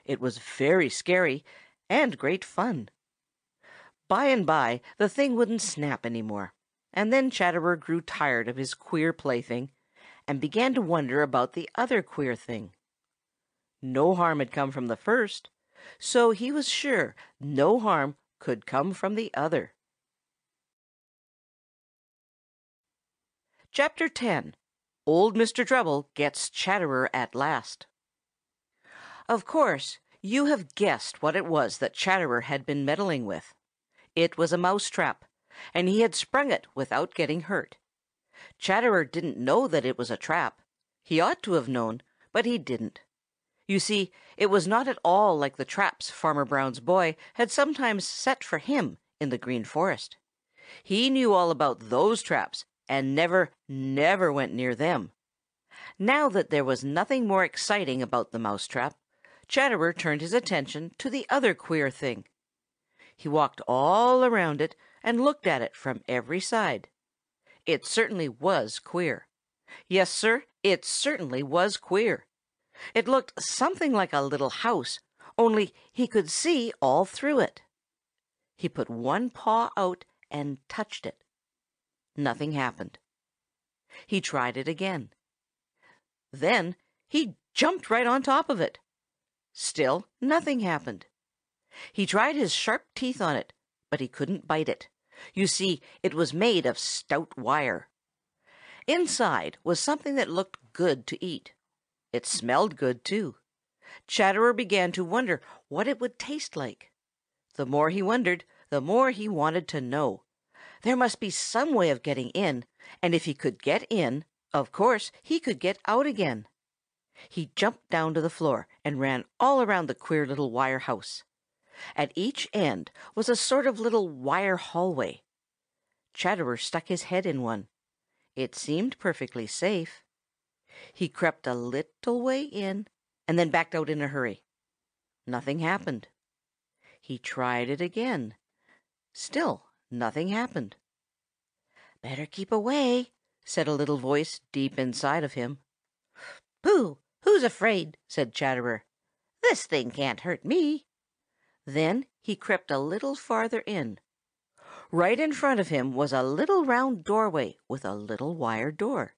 It was very scary and great fun. By and by the thing wouldn't snap any more, and then Chatterer grew tired of his queer plaything and began to wonder about the other queer thing. No harm had come from the first, so he was sure no harm could come from the other. Chapter 10. Old Mr. Trouble Gets Chatterer at Last. Of course, you have guessed what it was that Chatterer had been meddling with. It was a mouse trap, and he had sprung it without getting hurt. Chatterer didn't know that it was a trap. He ought to have known, but he didn't. You see, it was not at all like the traps Farmer Brown's boy had sometimes set for him in the Green Forest. He knew all about those traps and never went near them. Now that there was nothing more exciting about the mouse trap, Chatterer turned his attention to the other queer thing. He walked all around it and looked at it from every side. It certainly was queer. Yes, Sir, it certainly was queer. It looked something like a little house, only he could see all through it. He put one paw out and touched it. Nothing happened. He tried it again. Then he jumped right on top of it. Still nothing happened. He tried his sharp teeth on it, but he couldn't bite it. You see, it was made of stout wire. Inside was something that looked good to eat. It smelled good, too. Chatterer began to wonder what it would taste like. The more he wondered, the more he wanted to know. There must be some way of getting in, and if he could get in, of course he could get out again. He jumped down to the floor and ran all around the queer little wire house. At each end was a sort of little wire hallway. Chatterer stuck his head in one. It seemed perfectly safe. He crept a little way in and then backed out in a hurry. Nothing happened. He tried it again. Still nothing happened. "Better keep away," said a little voice deep inside of him. "Pooh! Who's afraid?" said Chatterer. "This thing can't hurt me." Then he crept a little farther in. Right in front of him was a little round doorway with a little wire door.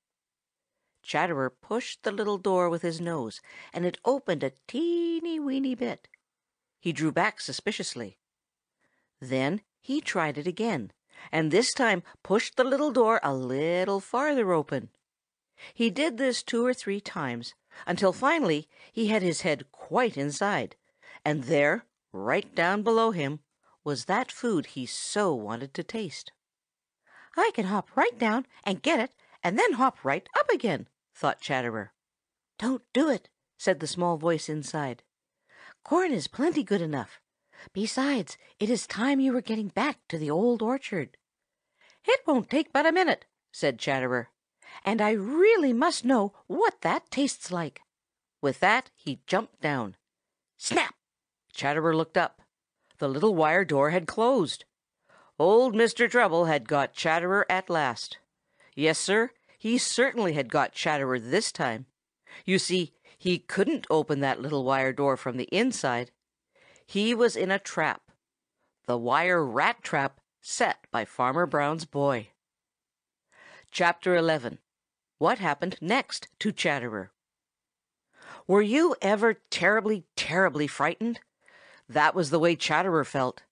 Chatterer pushed the little door with his nose, and it opened a teeny-weeny bit. He drew back suspiciously. Then he tried it again, and this time pushed the little door a little farther open. He did this 2 or 3 times, until finally he had his head quite inside, and there, right down below him, was that food he so wanted to taste. "I can hop right down and get it, and then hop right up again," thought Chatterer. "Don't do it," said the small voice inside. "Corn is plenty good enough. Besides, it is time you were getting back to the Old Orchard." "It won't take but a minute," said Chatterer, "and I really must know what that tastes like." With that he jumped down. Snap! Chatterer looked up. The little wire door had closed. Old Mr. Trouble had got Chatterer at last. Yes, sir, he certainly had got Chatterer this time. You see, he couldn't open that little wire door from the inside. He was in a trap, the wire rat trap set by Farmer Brown's boy. Chapter 11. What happened next to Chatterer? Were you ever terribly, terribly frightened? That was the way Chatterer felt.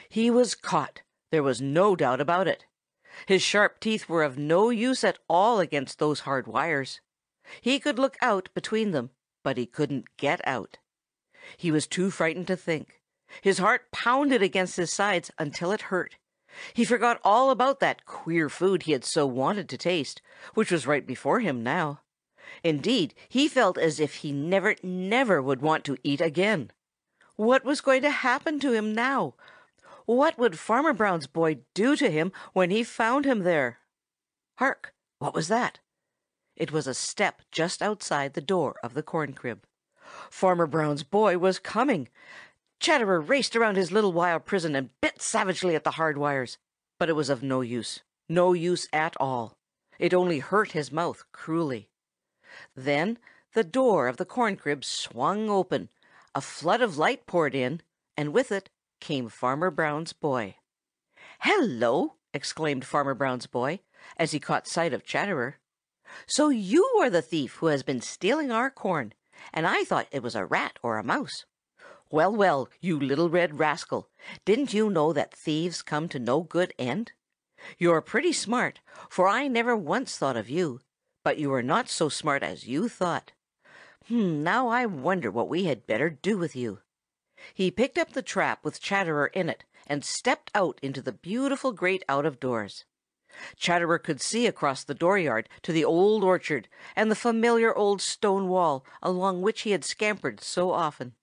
He was caught. There was no doubt about it. His sharp teeth were of no use at all against those hard wires. He could look out between them, but he couldn't get out. He was too frightened to think. His heart pounded against his sides until it hurt. He forgot all about that queer food he had so wanted to taste, which was right before him now. Indeed, he felt as if he never, never would want to eat again. What was going to happen to him now? What would Farmer Brown's boy do to him when he found him there? Hark! What was that? It was a step just outside the door of the corn crib. Farmer Brown's boy was coming. Chatterer raced around his little wire prison and bit savagely at the hard wires, but it was of no use at all. It only hurt his mouth cruelly. Then the door of the corn crib swung open, a flood of light poured in, and with it came Farmer Brown's boy. "Hello!" exclaimed Farmer Brown's boy, as he caught sight of Chatterer. "So you are the thief who has been stealing our corn, and I thought it was a rat or a mouse. Well, well, you little red rascal, didn't you know that thieves come to no good end? You're pretty smart, for I never once thought of you, but you are not so smart as you thought. Now I wonder what we had better do with you." He picked up the trap with Chatterer in it and stepped out into the beautiful great out-of-doors. Chatterer could see across the dooryard to the old orchard and the familiar old stone wall along which he had scampered so often.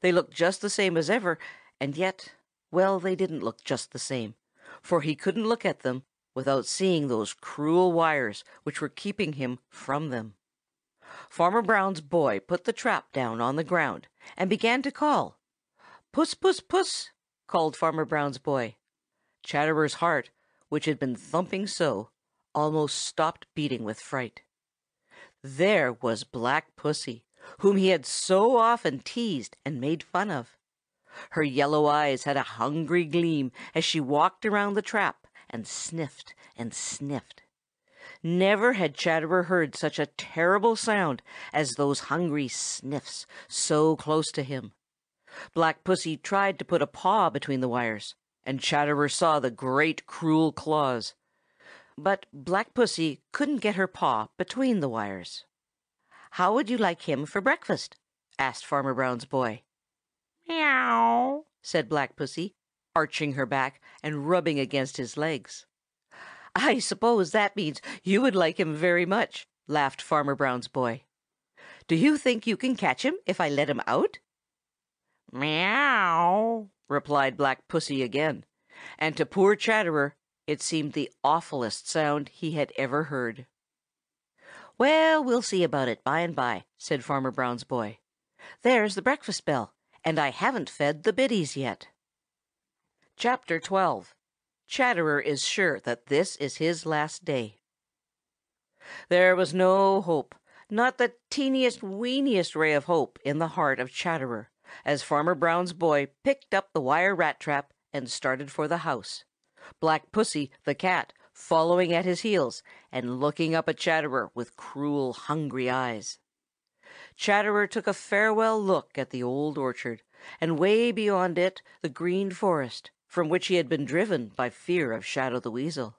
They looked just the same as ever, and yet, well, they didn't look just the same, for he couldn't look at them without seeing those cruel wires which were keeping him from them. Farmer Brown's boy put the trap down on the ground and began to call. "Puss, puss, puss!" called Farmer Brown's boy. Chatterer's heart, which had been thumping so, almost stopped beating with fright. There was Black Pussy, whom he had so often teased and made fun of. Her yellow eyes had a hungry gleam as she walked around the trap and sniffed and sniffed. Never had Chatterer heard such a terrible sound as those hungry sniffs so close to him. Black Pussy tried to put a paw between the wires, and Chatterer saw the great cruel claws. But Black Pussy couldn't get her paw between the wires. "How would you like him for breakfast?" asked Farmer Brown's boy. "Meow," said Black Pussy, arching her back and rubbing against his legs. "I suppose that means you would like him very much," laughed Farmer Brown's boy. "Do you think you can catch him if I let him out?" "Meow," replied Black Pussy again, and to poor Chatterer it seemed the awfulest sound he had ever heard. "Well, we'll see about it by and by," said Farmer Brown's boy. "There's the breakfast bell, and I haven't fed the biddies yet." Chapter 12. Chatterer is sure that this is his last day. There was no hope, not the teeniest weeniest ray of hope in the heart of Chatterer, as Farmer Brown's boy picked up the wire rat trap and started for the house, Black Pussy, the cat, following at his heels and looking up at Chatterer with cruel, hungry eyes. Chatterer took a farewell look at the old orchard, and way beyond it the Green Forest, from which he had been driven by fear of Shadow the Weasel.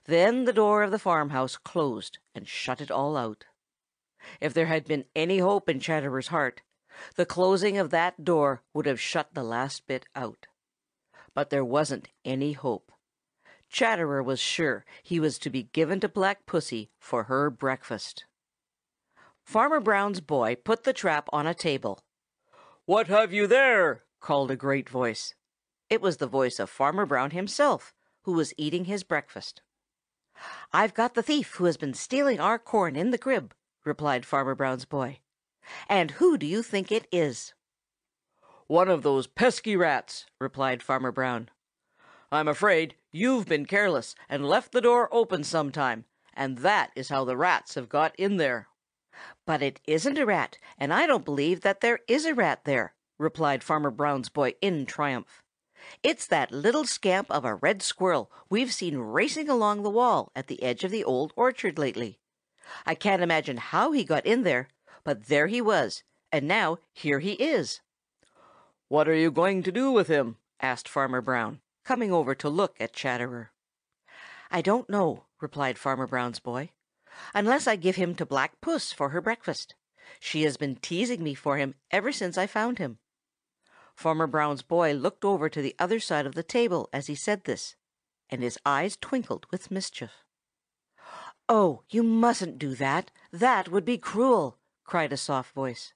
Then the door of the farmhouse closed and shut it all out. If there had been any hope in Chatterer's heart, the closing of that door would have shut the last bit out. But there wasn't any hope. Chatterer was sure he was to be given to Black Pussy for her breakfast. Farmer Brown's boy put the trap on a table. "What have you there?" called a great voice. It was the voice of Farmer Brown himself, who was eating his breakfast. "I've got the thief who has been stealing our corn in the crib," replied Farmer Brown's boy. "And who do you think it is?" "One of those pesky rats," replied Farmer Brown. "I'm afraid you've been careless and left the door open sometime, and that is how the rats have got in there." "But it isn't a rat, and I don't believe that there is a rat there," replied Farmer Brown's boy in triumph. "It's that little scamp of a red squirrel we've seen racing along the wall at the edge of the old orchard lately. I can't imagine how he got in there, but there he was, and now here he is." "What are you going to do with him?" asked Farmer Brown, coming over to look at Chatterer. "I don't know," replied Farmer Brown's boy, "unless I give him to Black Puss for her breakfast. She has been teasing me for him ever since I found him." Farmer Brown's boy looked over to the other side of the table as he said this, and his eyes twinkled with mischief. "Oh, you mustn't do that! That would be cruel!" cried a soft voice.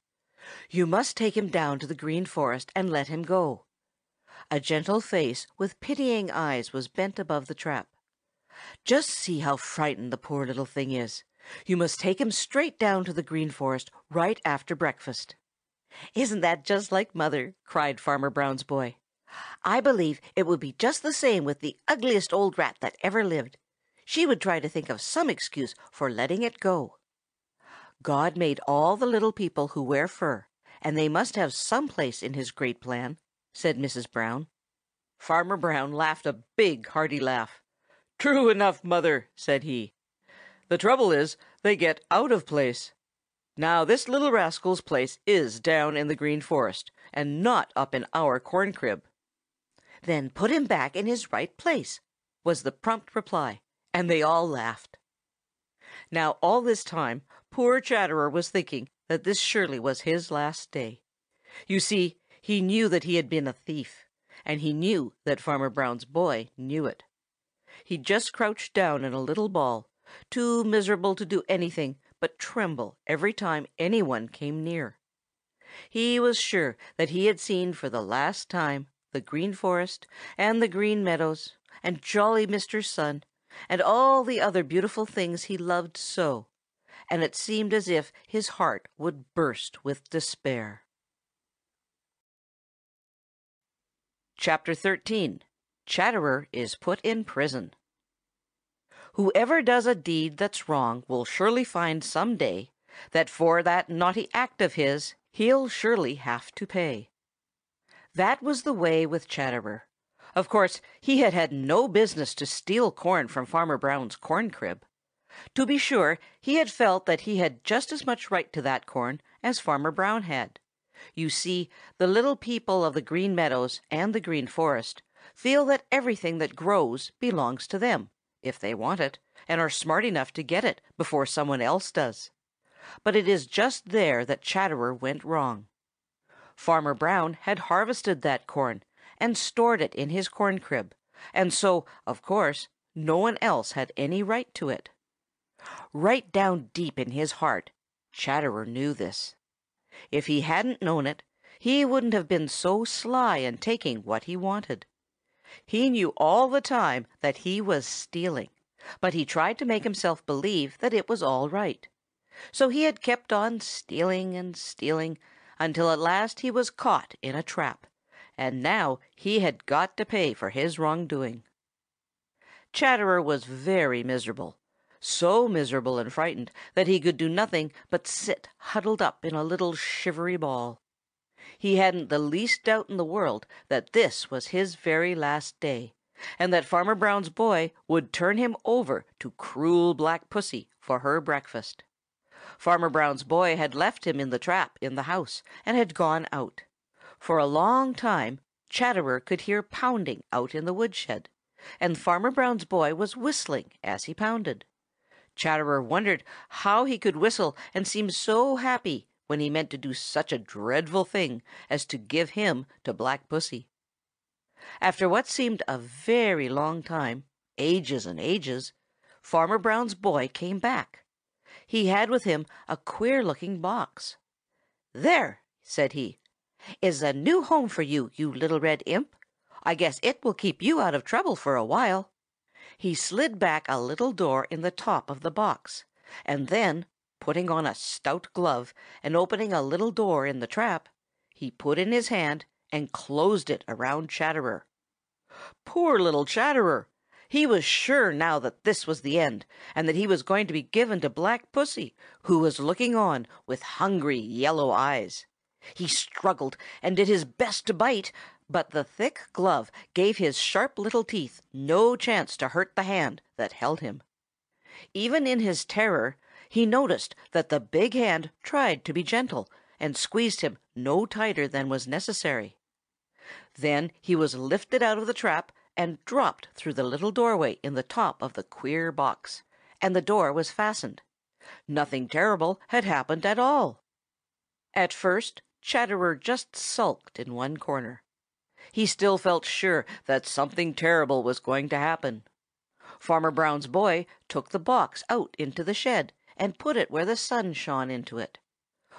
"You must take him down to the Green Forest and let him go." A gentle face with pitying eyes was bent above the trap. "Just see how frightened the poor little thing is. You must take him straight down to the Green Forest right after breakfast." "Isn't that just like Mother?" cried Farmer Brown's boy. "I believe it would be just the same with the ugliest old rat that ever lived. She would try to think of some excuse for letting it go." "God made all the little people who wear fur, and they must have some place in His great plan," said Mrs. Brown. Farmer Brown laughed a big, hearty laugh. "True enough, Mother," said he. "The trouble is, they get out of place. Now this little rascal's place is down in the Green Forest, and not up in our corn crib." "Then put him back in his right place," was the prompt reply, and they all laughed. Now all this time poor Chatterer was thinking that this surely was his last day. You see, he knew that he had been a thief, and he knew that Farmer Brown's boy knew it. He just crouched down in a little ball, too miserable to do anything but tremble every time any one came near. He was sure that he had seen for the last time the Green Forest and the Green Meadows and jolly Mr. Sun and all the other beautiful things he loved so, and it seemed as if his heart would burst with despair. Chapter 13. Chatterer is put in prison. Whoever does a deed that's wrong will surely find some day that for that naughty act of his he'll surely have to pay. That was the way with Chatterer. Of course, he had had no business to steal corn from Farmer Brown's corn crib. To be sure, he had felt that he had just as much right to that corn as Farmer Brown had. You see, the little people of the Green Meadows and the Green Forest feel that everything that grows belongs to them, if they want it, and are smart enough to get it before someone else does. But it is just there that Chatterer went wrong. Farmer Brown had harvested that corn and stored it in his corn crib, and so, of course, no one else had any right to it. Right down deep in his heart, Chatterer knew this. If he hadn't known it, he wouldn't have been so sly in taking what he wanted. He knew all the time that he was stealing, but he tried to make himself believe that it was all right. So he had kept on stealing and stealing until at last he was caught in a trap, and now he had got to pay for his wrongdoing. Chatterer was very miserable, so miserable and frightened that he could do nothing but sit huddled up in a little shivery ball. He hadn't the least doubt in the world that this was his very last day, and that Farmer Brown's boy would turn him over to cruel Black Pussy for her breakfast. Farmer Brown's boy had left him in the trap in the house and had gone out. For a long time Chatterer could hear pounding out in the woodshed, and Farmer Brown's boy was whistling as he pounded. Chatterer wondered how he could whistle and seem so happy when he meant to do such a dreadful thing as to give him to Black Pussy. After what seemed a very long time, ages and ages, Farmer Brown's boy came back. He had with him a queer-looking box. "There," said he, "is a new home for you, you little red imp. I guess it will keep you out of trouble for a while." He slid back a little door in the top of the box, and then, putting on a stout glove and opening a little door in the trap, he put in his hand and closed it around Chatterer. Poor little Chatterer! He was sure now that this was the end, and that he was going to be given to Black Pussy, who was looking on with hungry yellow eyes. He struggled and did his best to bite, but the thick glove gave his sharp little teeth no chance to hurt the hand that held him. Even in his terror, he noticed that the big hand tried to be gentle and squeezed him no tighter than was necessary. Then he was lifted out of the trap and dropped through the little doorway in the top of the queer box, and the door was fastened. Nothing terrible had happened at all. At first Chatterer just sulked in one corner. He still felt sure that something terrible was going to happen. Farmer Brown's boy took the box out into the shed and put it where the sun shone into it.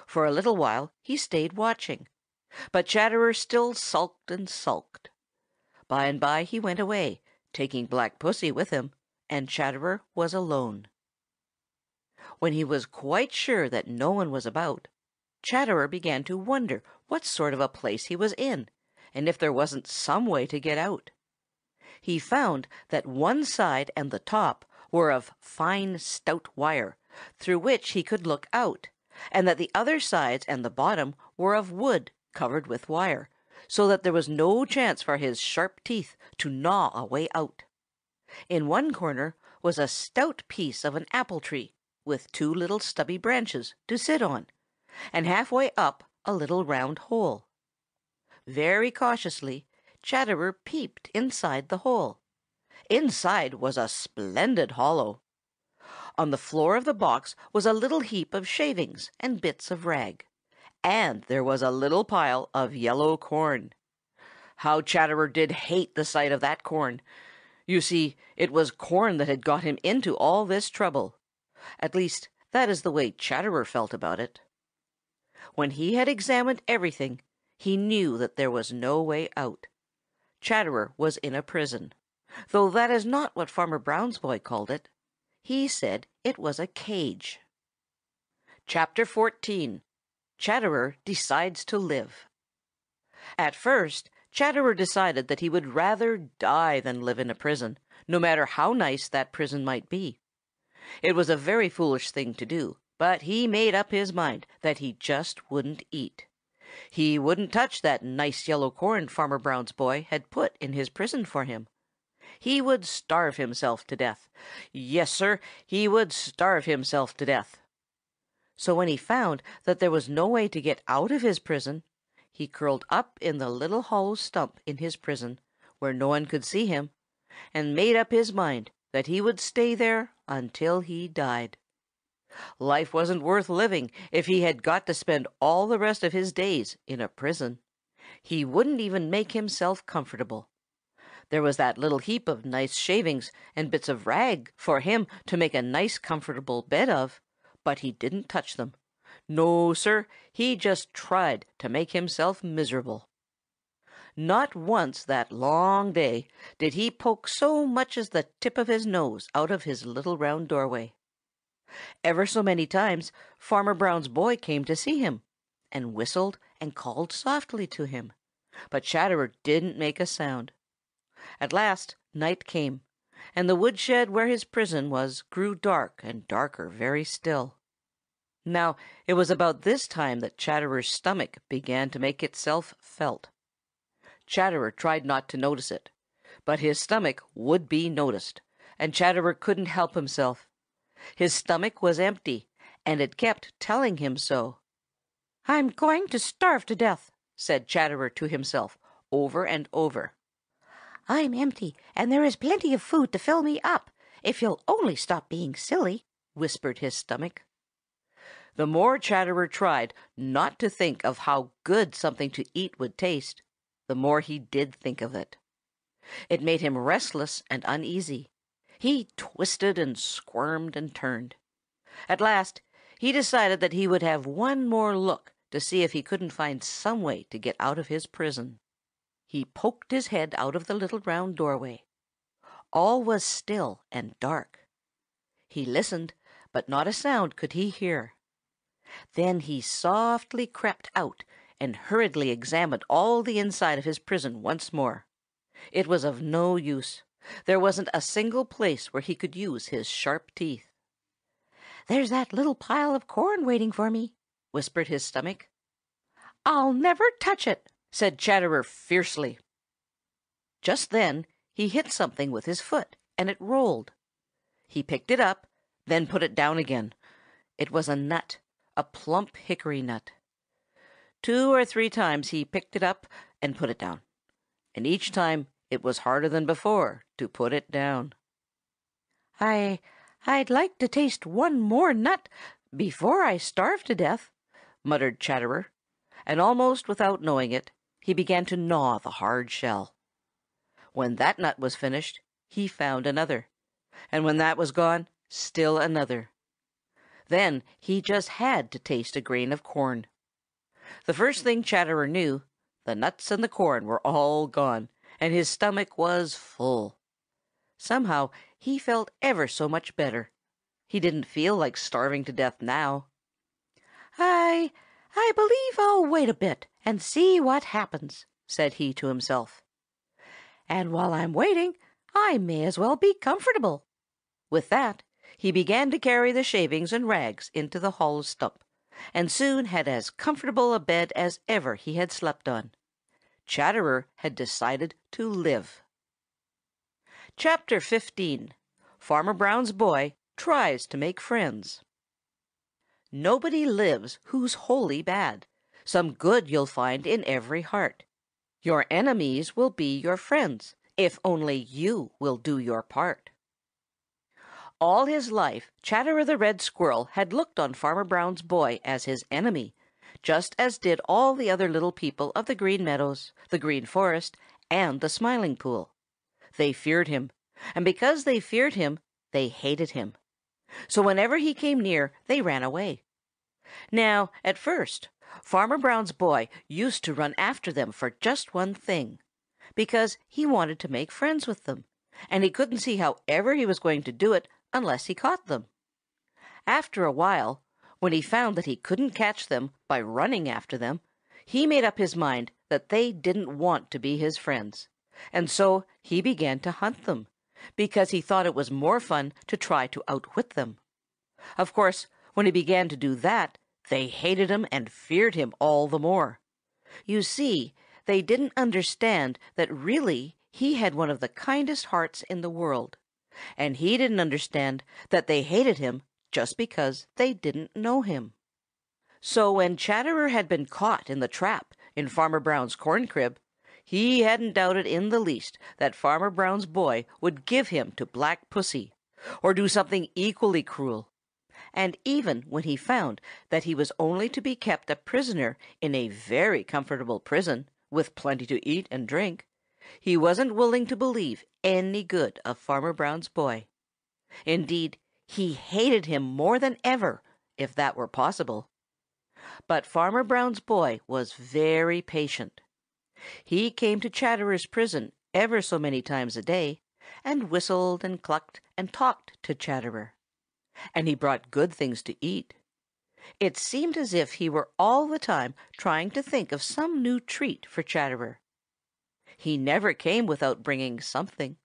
For a little while he stayed watching, but Chatterer still sulked and sulked. By and by he went away, taking Black Pussy with him, and Chatterer was alone. When he was quite sure that no one was about, Chatterer began to wonder what sort of a place he was in, and if there wasn't some way to get out. He found that one side and the top were of fine stout wire, through which he could look out, and that the other sides and the bottom were of wood covered with wire, so that there was no chance for his sharp teeth to gnaw a way out. In one corner was a stout piece of an apple tree, with two little stubby branches to sit on, and halfway up a little round hole. Very cautiously Chatterer peeped inside the hole. Inside was a splendid hollow. On the floor of the box was a little heap of shavings and bits of rag, and there was a little pile of yellow corn. How Chatterer did hate the sight of that corn! You see, it was corn that had got him into all this trouble. At least, that is the way Chatterer felt about it. When he had examined everything, he knew that there was no way out. Chatterer was in a prison, though that is not what Farmer Brown's boy called it. He said it was a cage. Chapter 14. Chatterer Decides to Live. At first, Chatterer decided that he would rather die than live in a prison, no matter how nice that prison might be. It was a very foolish thing to do, But he made up his mind that he just wouldn't eat. He wouldn't touch that nice yellow corn Farmer Brown's boy had put in his prison for him. He would starve himself to death. Yes, Sir, he would starve himself to death. So when he found that there was no way to get out of his prison, he curled up in the little hollow stump in his prison, where no one could see him, and made up his mind that he would stay there until he died. Life wasn't worth living if he had got to spend all the rest of his days in a prison. He wouldn't even make himself comfortable. There was that little heap of nice shavings and bits of rag for him to make a nice comfortable bed of, but he didn't touch them. No, Sir, he just tried to make himself miserable. Not once that long day did he poke so much as the tip of his nose out of his little round doorway. Ever so many times Farmer Brown's boy came to see him, and whistled and called softly to him, but Chatterer didn't make a sound. At last night came, and the woodshed where his prison was grew dark and darker very still. Now it was about this time that Chatterer's stomach began to make itself felt. Chatterer tried not to notice it, but his stomach would be noticed, and Chatterer couldn't help himself. His stomach was empty, and it kept telling him so. "I'm going to starve to death," said Chatterer to himself over and over. "I'm empty, and there is plenty of food to fill me up, if you'll only stop being silly," whispered his stomach. The more Chatterer tried not to think of how good something to eat would taste, the more he did think of it. It made him restless and uneasy. He twisted and squirmed and turned. At last he decided that he would have one more look to see if he couldn't find some way to get out of his prison. He poked his head out of the little round doorway. All was still and dark. He listened, but not a sound could he hear. Then he softly crept out and hurriedly examined all the inside of his prison once more. It was of no use. There wasn't a single place where he could use his sharp teeth. "There's that little pile of corn waiting for me," whispered his stomach. "I'll never touch it," said Chatterer fiercely. Just then he hit something with his foot, and it rolled. He picked it up, then put it down again. It was a nut, a plump hickory nut. 2 or 3 times he picked it up and put it down, and each time it was harder than before to put it down. "I'd like to taste one more nut before I starve to death," muttered Chatterer, and almost without knowing it, he began to gnaw the hard shell. When that nut was finished, he found another, and when that was gone, still another. Then he just had to taste a grain of corn. The first thing Chatterer knew, the nuts and the corn were all gone, and his stomach was full. Somehow he felt ever so much better. He didn't feel like starving to death now. I believe I'll wait a bit and see what happens," said he to himself. "And while I'm waiting, I may as well be comfortable." With that, he began to carry the shavings and rags into the hollow stump, and soon had as comfortable a bed as ever he had slept on. Chatterer had decided to live. Chapter 15. Farmer Brown's Boy Tries to Make Friends. Nobody lives who's wholly bad. Some good you'll find in every heart. Your enemies will be your friends, if only you will do your part. All his life, Chatterer the Red Squirrel had looked on Farmer Brown's boy as his enemy, just as did all the other little people of the Green Meadows, the Green Forest, and the Smiling Pool. They feared him, and because they feared him, they hated him. So whenever he came near, they ran away. Now, at first, Farmer Brown's boy used to run after them for just one thing, because he wanted to make friends with them, and he couldn't see how ever he was going to do it unless he caught them. After a while, when he found that he couldn't catch them by running after them, he made up his mind that they didn't want to be his friends, and so he began to hunt them, because he thought it was more fun to try to outwit them. Of course, When he began to do that, they hated him and feared him all the more. You see, they didn't understand that really he had one of the kindest hearts in the world, and he didn't understand that they hated him just because they didn't know him. So when Chatterer had been caught in the trap in Farmer Brown's corn crib, he hadn't doubted in the least that Farmer Brown's boy would give him to Black Pussy, or do something equally cruel. And even when he found that he was only to be kept a prisoner in a very comfortable prison, with plenty to eat and drink, he wasn't willing to believe any good of Farmer Brown's boy. Indeed, he hated him more than ever, if that were possible. But Farmer Brown's boy was very patient. He came to Chatterer's prison ever so many times a day, and whistled and clucked and talked to Chatterer. And he brought good things to eat. It seemed as if he were all the time trying to think of some new treat for Chatterer. He never came without bringing something.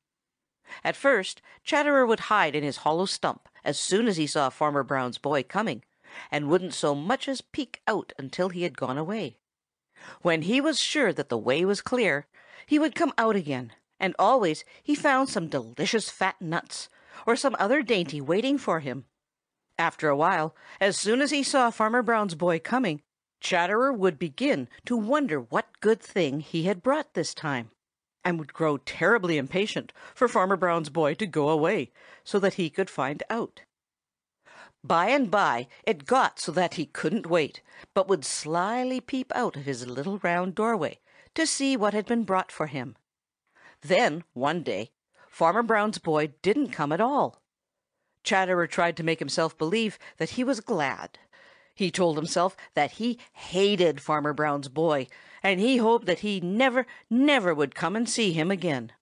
At first, Chatterer would hide in his hollow stump as soon as he saw Farmer Brown's boy coming, and wouldn't so much as peek out until he had gone away. When he was sure that the way was clear, he would come out again, and always he found some delicious fat nuts or some other dainty waiting for him. After a while, as soon as he saw Farmer Brown's boy coming, Chatterer would begin to wonder what good thing he had brought this time, and would grow terribly impatient for Farmer Brown's boy to go away so that he could find out. By and by it got so that he couldn't wait, but would slyly peep out of his little round doorway to see what had been brought for him. Then, one day, Farmer Brown's boy didn't come at all. Chatterer tried to make himself believe that he was glad. He told himself that he hated Farmer Brown's boy, and he hoped that he never, never would come and see him again.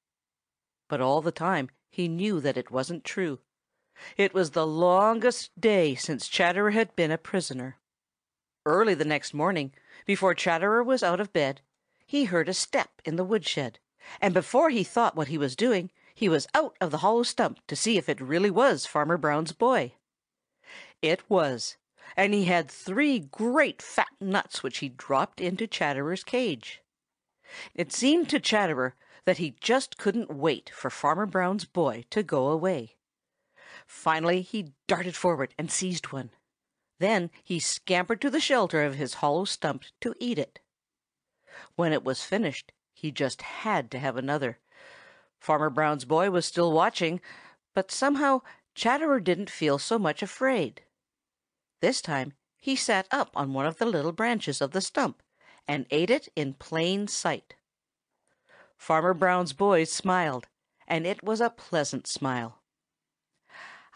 But all the time he knew that it wasn't true. It was the longest day since Chatterer had been a prisoner. Early the next morning, before Chatterer was out of bed, he heard a step in the woodshed, and before he thought what he was doing, he was out of the hollow stump to see if it really was Farmer Brown's boy. It was, and he had 3 great fat nuts which he dropped into Chatterer's cage. It seemed to Chatterer that he just couldn't wait for Farmer Brown's boy to go away. Finally he darted forward and seized one. Then he scampered to the shelter of his hollow stump to eat it. When it was finished, he just had to have another. Farmer Brown's boy was still watching, but somehow Chatterer didn't feel so much afraid. This time he sat up on one of the little branches of the stump and ate it in plain sight. Farmer Brown's boy smiled, and it was a pleasant smile.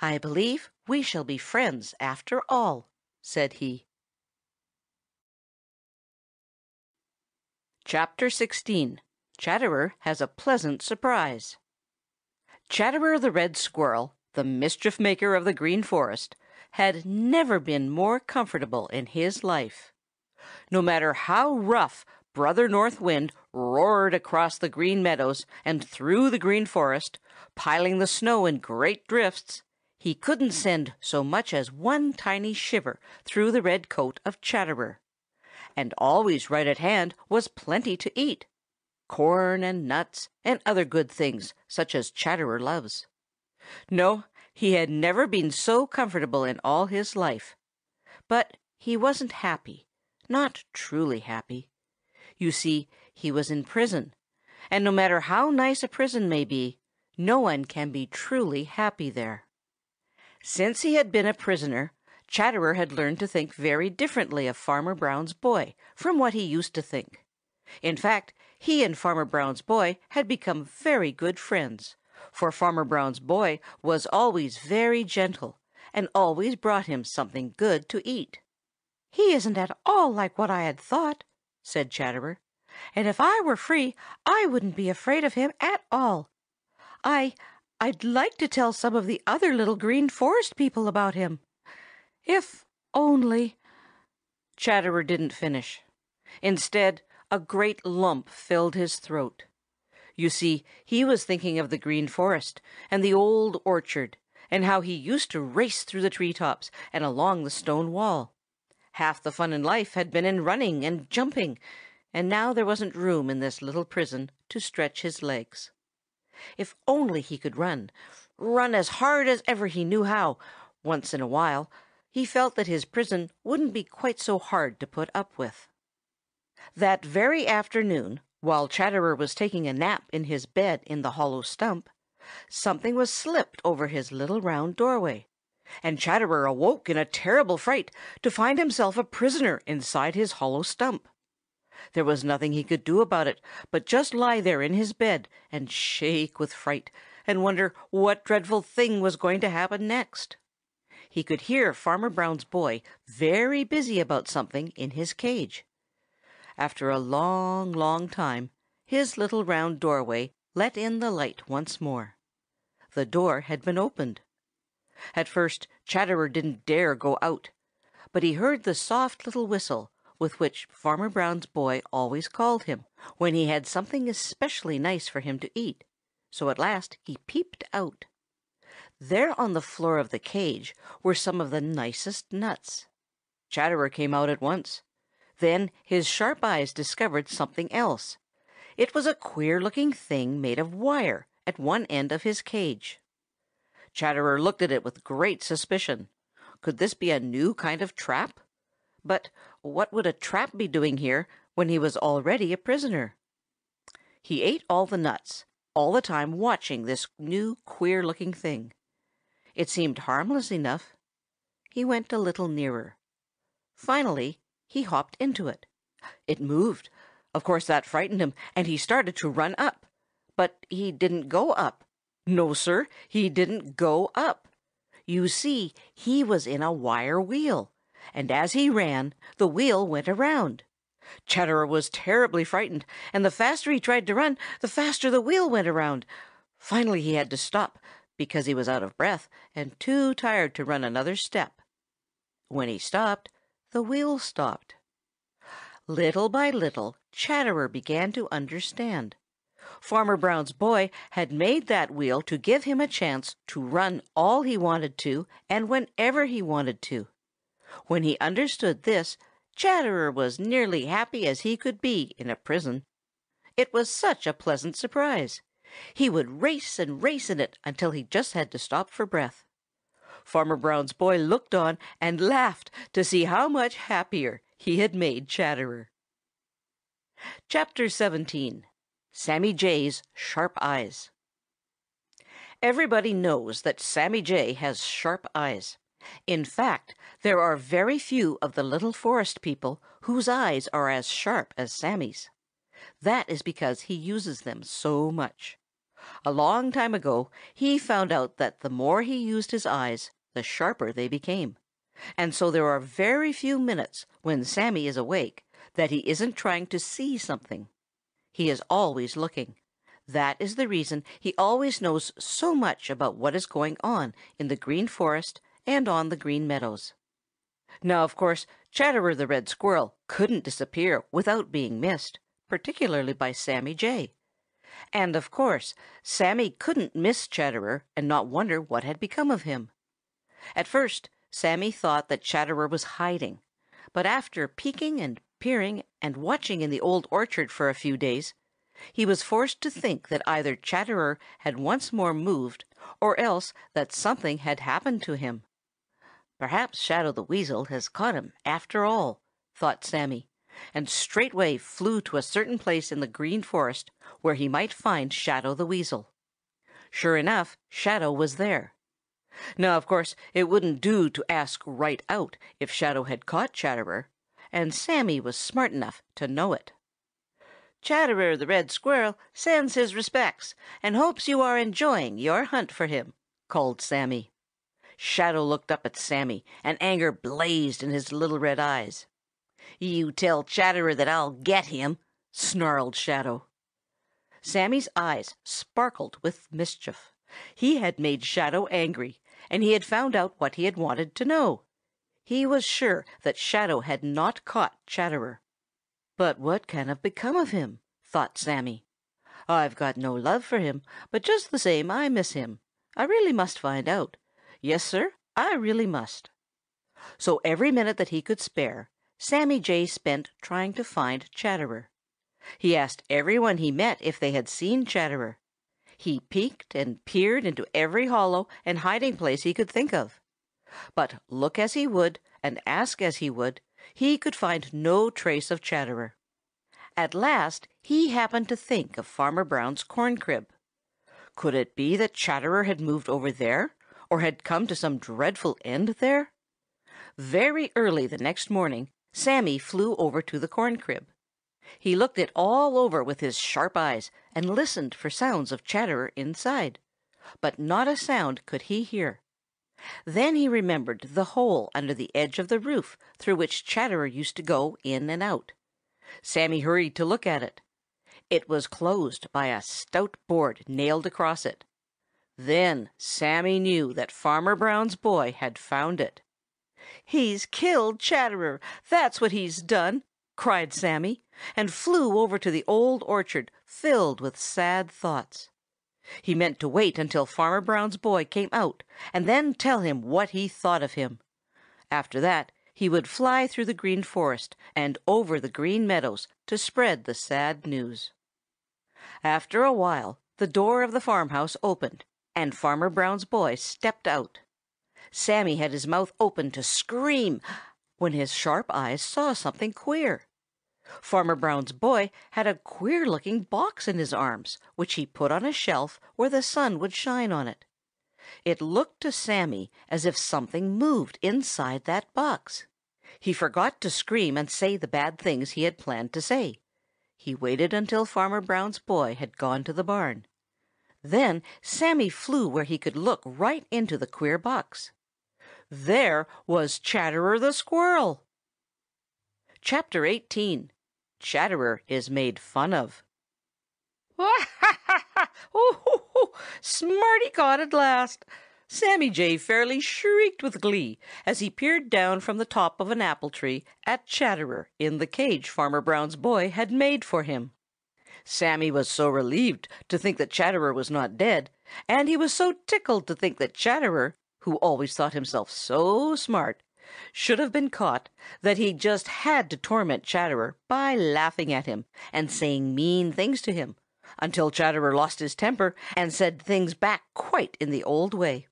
"I believe we shall be friends after all," said he. Chapter 16. Chatterer has a pleasant surprise. Chatterer the Red Squirrel, the mischief maker of the Green Forest, had never been more comfortable in his life. No matter how rough Brother North Wind roared across the Green Meadows and through the Green Forest, piling the snow in great drifts, he couldn't send so much as one tiny shiver through the red coat of Chatterer. And always right at hand was plenty to eat, corn and nuts and other good things such as Chatterer loves. No, he had never been so comfortable in all his life. But he wasn't happy, not truly happy. You see, he was in prison, and no matter how nice a prison may be, no one can be truly happy there. Since he had been a prisoner, Chatterer had learned to think very differently of Farmer Brown's boy from what he used to think. In fact, he and Farmer Brown's boy had become very good friends, for Farmer Brown's boy was always very gentle and always brought him something good to eat. "He isn't at all like what I had thought," said Chatterer, "and if I were free, I wouldn't be afraid of him at all. I'd like to tell some of the other little Green Forest people about him. If only—" Chatterer didn't finish. Instead, a great lump filled his throat. You see, he was thinking of the Green Forest and the Old Orchard and how he used to race through the tree tops and along the stone wall. Half the fun in life had been in running and jumping, and now there wasn't room in this little prison to stretch his legs. If only he could run as hard as ever he knew how, once in a while, he felt that his prison wouldn't be quite so hard to put up with. That very afternoon, while Chatterer was taking a nap in his bed in the hollow stump, something was slipped over his little round doorway, and Chatterer awoke in a terrible fright to find himself a prisoner inside his hollow stump. There was nothing he could do about it but just lie there in his bed and shake with fright and wonder what dreadful thing was going to happen next. He could hear Farmer Brown's boy very busy about something in his cage. After a long, long time, his little round doorway let in the light once more. The door had been opened. At first Chatterer didn't dare go out, but he heard the soft little whistle with which Farmer Brown's boy always called him when he had something especially nice for him to eat, so at last he peeped out. There on the floor of the cage were some of the nicest nuts. Chatterer came out at once. Then his sharp eyes discovered something else. It was a queer-looking thing made of wire at one end of his cage. Chatterer looked at it with great suspicion. Could this be a new kind of trap? But what would a trap be doing here when he was already a prisoner? He ate all the nuts, all the time watching this new queer-looking thing. It seemed harmless enough. He went a little nearer. Finally, he hopped into it. It moved. Of course, that frightened him, and he started to run up. But he didn't go up. No, sir, he didn't go up. You see, he was in a wire wheel, and as he ran, the wheel went around. Chatterer was terribly frightened, and the faster he tried to run, the faster the wheel went around. Finally, he had to stop, because he was out of breath and too tired to run another step. When he stopped, the wheel stopped. Little by little, Chatterer began to understand. Farmer Brown's boy had made that wheel to give him a chance to run all he wanted to and whenever he wanted to. When he understood this, Chatterer was nearly happy as he could be in a prison. It was such a pleasant surprise. He would race and race in it until he just had to stop for breath. Farmer Brown's boy looked on and laughed to see how much happier he had made Chatterer. Chapter 17. Sammy Jay's Sharp Eyes. Everybody knows that Sammy Jay has sharp eyes. In fact, there are very few of the little forest people whose eyes are as sharp as Sammy's. That is because he uses them so much. A long time ago he found out that the more he used his eyes, the sharper they became. And so there are very few minutes when Sammy is awake that he isn't trying to see something. He is always looking. That is the reason he always knows so much about what is going on in the Green Forest and on the Green Meadows. Now, of course, Chatterer the Red Squirrel couldn't disappear without being missed, particularly by Sammy Jay. And, of course, Sammy couldn't miss Chatterer and not wonder what had become of him. At first, Sammy thought that Chatterer was hiding, but after peeking and peering and watching in the old orchard for a few days, he was forced to think that either Chatterer had once more moved or else that something had happened to him. Perhaps Shadow the Weasel has caught him after all, thought Sammy, and straightway flew to a certain place in the Green Forest where he might find Shadow the Weasel. Sure enough, Shadow was there. Now, of course, it wouldn't do to ask right out if Shadow had caught Chatterer, and Sammy was smart enough to know it. "Chatterer the Red Squirrel sends his respects and hopes you are enjoying your hunt for him," called Sammy. Shadow looked up at Sammy, and anger blazed in his little red eyes. "You tell Chatterer that I'll get him," snarled Shadow. Sammy's eyes sparkled with mischief. He had made Shadow angry, and he had found out what he had wanted to know. He was sure that Shadow had not caught Chatterer. "But what can have become of him?" thought Sammy. "I've got no love for him, but just the same I miss him. I really must find out. Yes, sir, I really must." So every minute that he could spare, Sammy Jay spent trying to find Chatterer. He asked every one he met if they had seen Chatterer. He peeked and peered into every hollow and hiding place he could think of. But look as he would and ask as he would, he could find no trace of Chatterer. At last he happened to think of Farmer Brown's corn crib. Could it be that Chatterer had moved over there, or had come to some dreadful end there? Very early the next morning Sammy flew over to the corn crib. He looked it all over with his sharp eyes and listened for sounds of Chatterer inside, but not a sound could he hear. Then he remembered the hole under the edge of the roof through which Chatterer used to go in and out. Sammy hurried to look at it. It was closed by a stout board nailed across it. Then Sammy knew that Farmer Brown's boy had found it. "He's killed Chatterer, that's what he's done!" cried Sammy, and flew over to the Old Orchard filled with sad thoughts. He meant to wait until Farmer Brown's boy came out and then tell him what he thought of him. After that he would fly through the Green Forest and over the Green Meadows to spread the sad news. After a while the door of the farmhouse opened, and Farmer Brown's boy stepped out. Sammy had his mouth open to scream when his sharp eyes saw something queer. Farmer Brown's boy had a queer-looking box in his arms, which he put on a shelf where the sun would shine on it. It looked to Sammy as if something moved inside that box. He forgot to scream and say the bad things he had planned to say. He waited until Farmer Brown's boy had gone to the barn. Then Sammy flew where he could look right into the queer box. There was Chatterer the Squirrel! Chapter 18. Chatterer is made fun of. "Ha ha ha ha! Oh, smarty caught at last!" Sammy Jay fairly shrieked with glee as he peered down from the top of an apple tree at Chatterer in the cage Farmer Brown's boy had made for him. Sammy was so relieved to think that Chatterer was not dead, and he was so tickled to think that Chatterer, who always thought himself so smart, should have been caught, that he just had to torment Chatterer by laughing at him and saying mean things to him, until Chatterer lost his temper and said things back quite in the old way.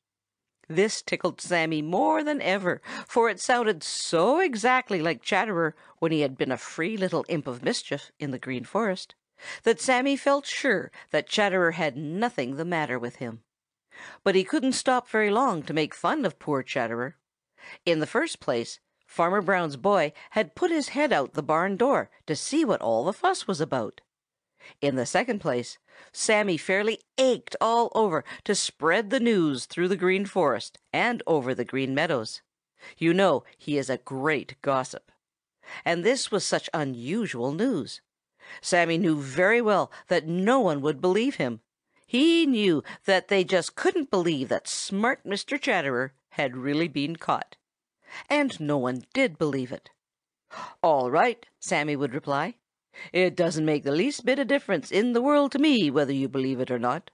This tickled Sammy more than ever, for it sounded so exactly like Chatterer when he had been a free little imp of mischief in the Green Forest, that Sammy felt sure that Chatterer had nothing the matter with him. But he couldn't stop very long to make fun of poor Chatterer. In the first place, Farmer Brown's boy had put his head out the barn door to see what all the fuss was about. In the second place, Sammy fairly ached all over to spread the news through the Green Forest and over the Green Meadows. You know he is a great gossip. And this was such unusual news. Sammy knew very well that no one would believe him. He knew that they just couldn't believe that smart Mr. Chatterer had really been caught. And no one did believe it. "All right," Sammy would reply. "It doesn't make the least bit of difference in the world to me whether you believe it or not.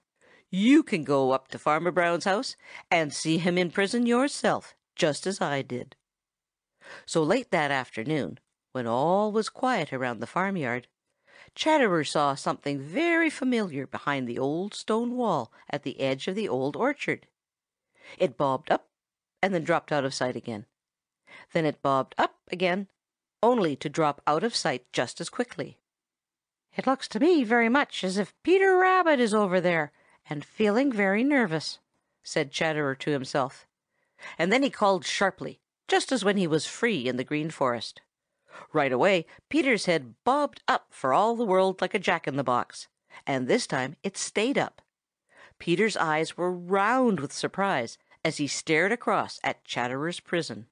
You can go up to Farmer Brown's house and see him in prison yourself, just as I did." So late that afternoon, when all was quiet around the farmyard, Chatterer saw something very familiar behind the old stone wall at the edge of the Old Orchard. It bobbed up and then dropped out of sight again. Then it bobbed up again, only to drop out of sight just as quickly. "It looks to me very much as if Peter Rabbit is over there and feeling very nervous," said Chatterer to himself. And then he called sharply, just as when he was free in the Green Forest. Right away Peter's head bobbed up for all the world like a jack-in-the-box, and this time it stayed up. Peter's eyes were round with surprise as he stared across at Chatterer's prison.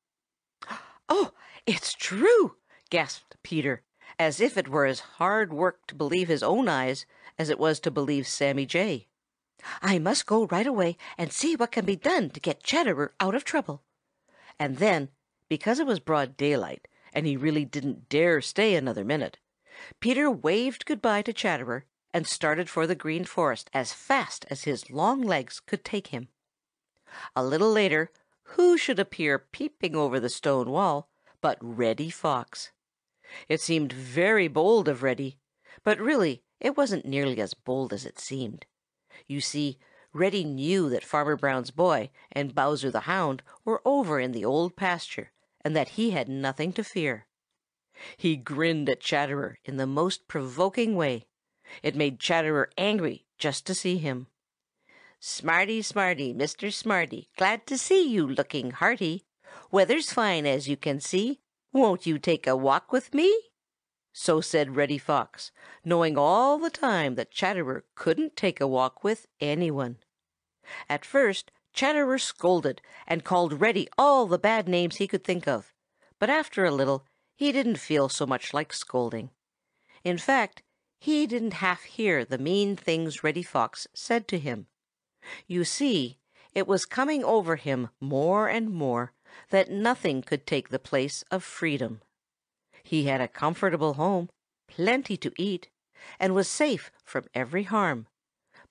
"Oh, it's true!" gasped Peter, as if it were as hard work to believe his own eyes as it was to believe Sammy Jay. "I must go right away and see what can be done to get Chatterer out of trouble." And then, because it was broad daylight, and he really didn't dare stay another minute, Peter waved good-bye to Chatterer and started for the Green Forest as fast as his long legs could take him. A little later, who should appear peeping over the stone wall but Reddy Fox. It seemed very bold of Reddy, but really it wasn't nearly as bold as it seemed. You see, Reddy knew that Farmer Brown's boy and Bowser the Hound were over in the Old Pasture and that he had nothing to fear. He grinned at Chatterer in the most provoking way. It made Chatterer angry just to see him. "Smarty, Smarty, Mr. Smarty, glad to see you looking hearty. Weather's fine as you can see. Won't you take a walk with me?" So said Reddy Fox, knowing all the time that Chatterer couldn't take a walk with any one. At first Chatterer scolded and called Reddy all the bad names he could think of, but after a little he didn't feel so much like scolding. In fact, he didn't half hear the mean things Reddy Fox said to him. You see, it was coming over him more and more that nothing could take the place of freedom. He had a comfortable home, plenty to eat, and was safe from every harm.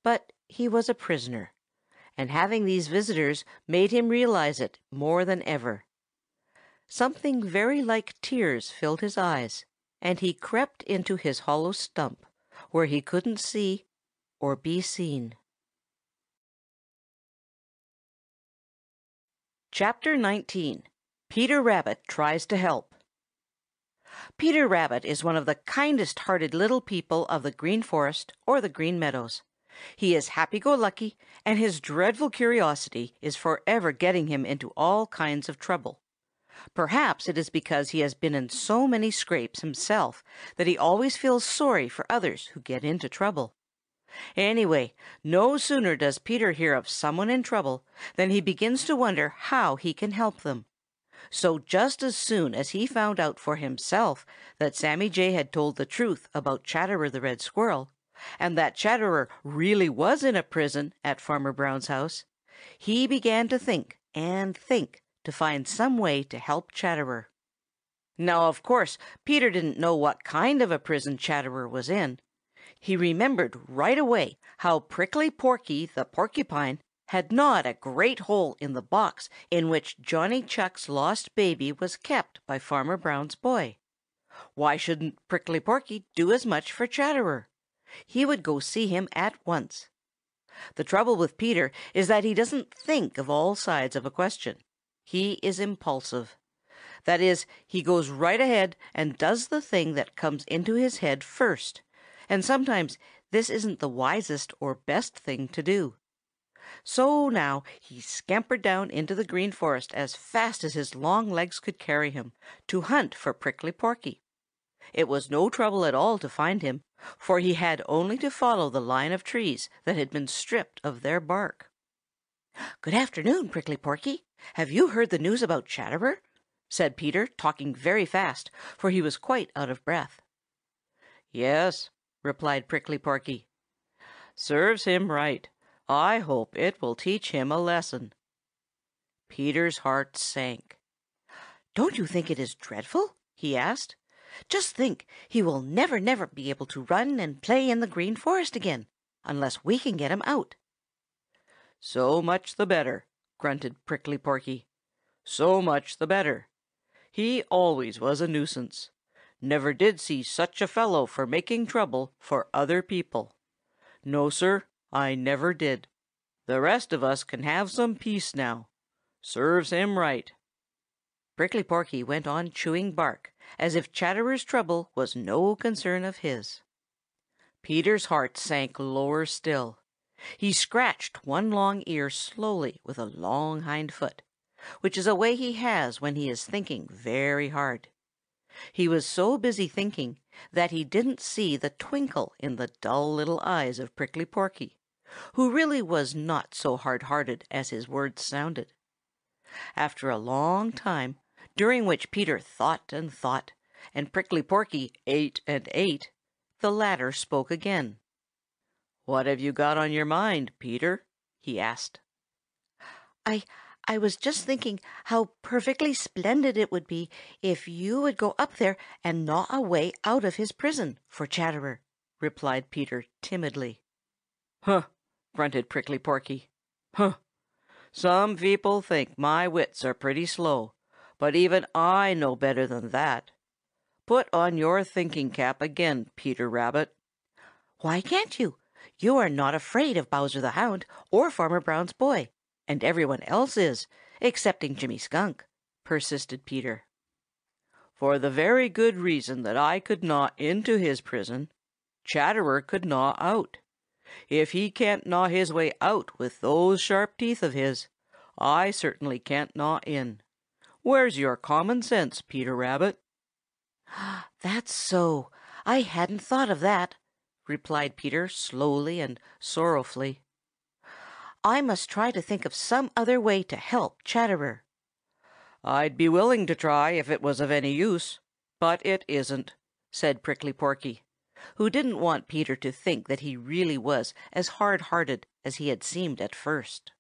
But he was a prisoner, and having these visitors made him realize it more than ever. Something very like tears filled his eyes, and he crept into his hollow stump, where he couldn't see or be seen. Chapter 19. Peter Rabbit Tries to Help. Peter Rabbit is one of the kindest-hearted little people of the Green Forest or the Green Meadows. He is happy-go-lucky, and his dreadful curiosity is forever getting him into all kinds of trouble. Perhaps it is because he has been in so many scrapes himself that he always feels sorry for others who get into trouble. Anyway, no sooner does Peter hear of someone in trouble than he begins to wonder how he can help them. So just as soon as he found out for himself that Sammy Jay had told the truth about Chatterer the Red Squirrel, and that Chatterer really was in a prison at Farmer Brown's house, he began to think and think to find some way to help Chatterer. Now, of course, Peter didn't know what kind of a prison Chatterer was in. He remembered right away how Prickly Porky the Porcupine had gnawed a great hole in the box in which Johnny Chuck's lost baby was kept by Farmer Brown's boy. Why shouldn't Prickly Porky do as much for Chatterer? He would go see him at once. The trouble with Peter is that he doesn't think of all sides of a question. He is impulsive. That is, he goes right ahead and does the thing that comes into his head first, and sometimes this isn't the wisest or best thing to do. So now he scampered down into the Green Forest as fast as his long legs could carry him, to hunt for Prickly Porky. It was no trouble at all to find him, for he had only to follow the line of trees that had been stripped of their bark. "Good afternoon, Prickly Porky. Have you heard the news about Chatterer?" said Peter, talking very fast, for he was quite out of breath. "Yes," replied Prickly Porky. "Serves him right. I hope it will teach him a lesson." Peter's heart sank. "Don't you think it is dreadful?" he asked. "Just think, he will never, never be able to run and play in the Green Forest again, unless we can get him out." "So much the better," grunted Prickly Porky. "So much the better. He always was a nuisance. Never did see such a fellow for making trouble for other people. No, sir, I never did. The rest of us can have some peace now. Serves him right." Prickly Porky went on chewing bark, as if Chatterer's trouble was no concern of his. Peter's heart sank lower still. He scratched one long ear slowly with a long hind foot, which is a way he has when he is thinking very hard. He was so busy thinking that he didn't see the twinkle in the dull little eyes of Prickly Porky, who really was not so hard-hearted as his words sounded. After a long time, during which Peter thought, and Prickly Porky ate and ate, the latter spoke again. "What have you got on your mind, Peter?" he asked. I was just thinking how perfectly splendid it would be if you would go up there and gnaw a way out of his prison for Chatterer," replied Peter timidly. "Huh!" grunted Prickly Porky. "Huh! Some people think my wits are pretty slow, but even I know better than that. Put on your thinking cap again, Peter Rabbit." "Why can't you? You are not afraid of Bowser the Hound or Farmer Brown's boy, and everyone else is, excepting Jimmy Skunk," persisted Peter. "For the very good reason that I could gnaw into his prison, Chatterer could gnaw out. If he can't gnaw his way out with those sharp teeth of his, I certainly can't gnaw in. Where's your common sense, Peter Rabbit?" "That's so. I hadn't thought of that," replied Peter slowly and sorrowfully. "I must try to think of some other way to help Chatterer." "I'd be willing to try if it was of any use, but it isn't," said Prickly Porky, who didn't want Peter to think that he really was as hard-hearted as he had seemed at first.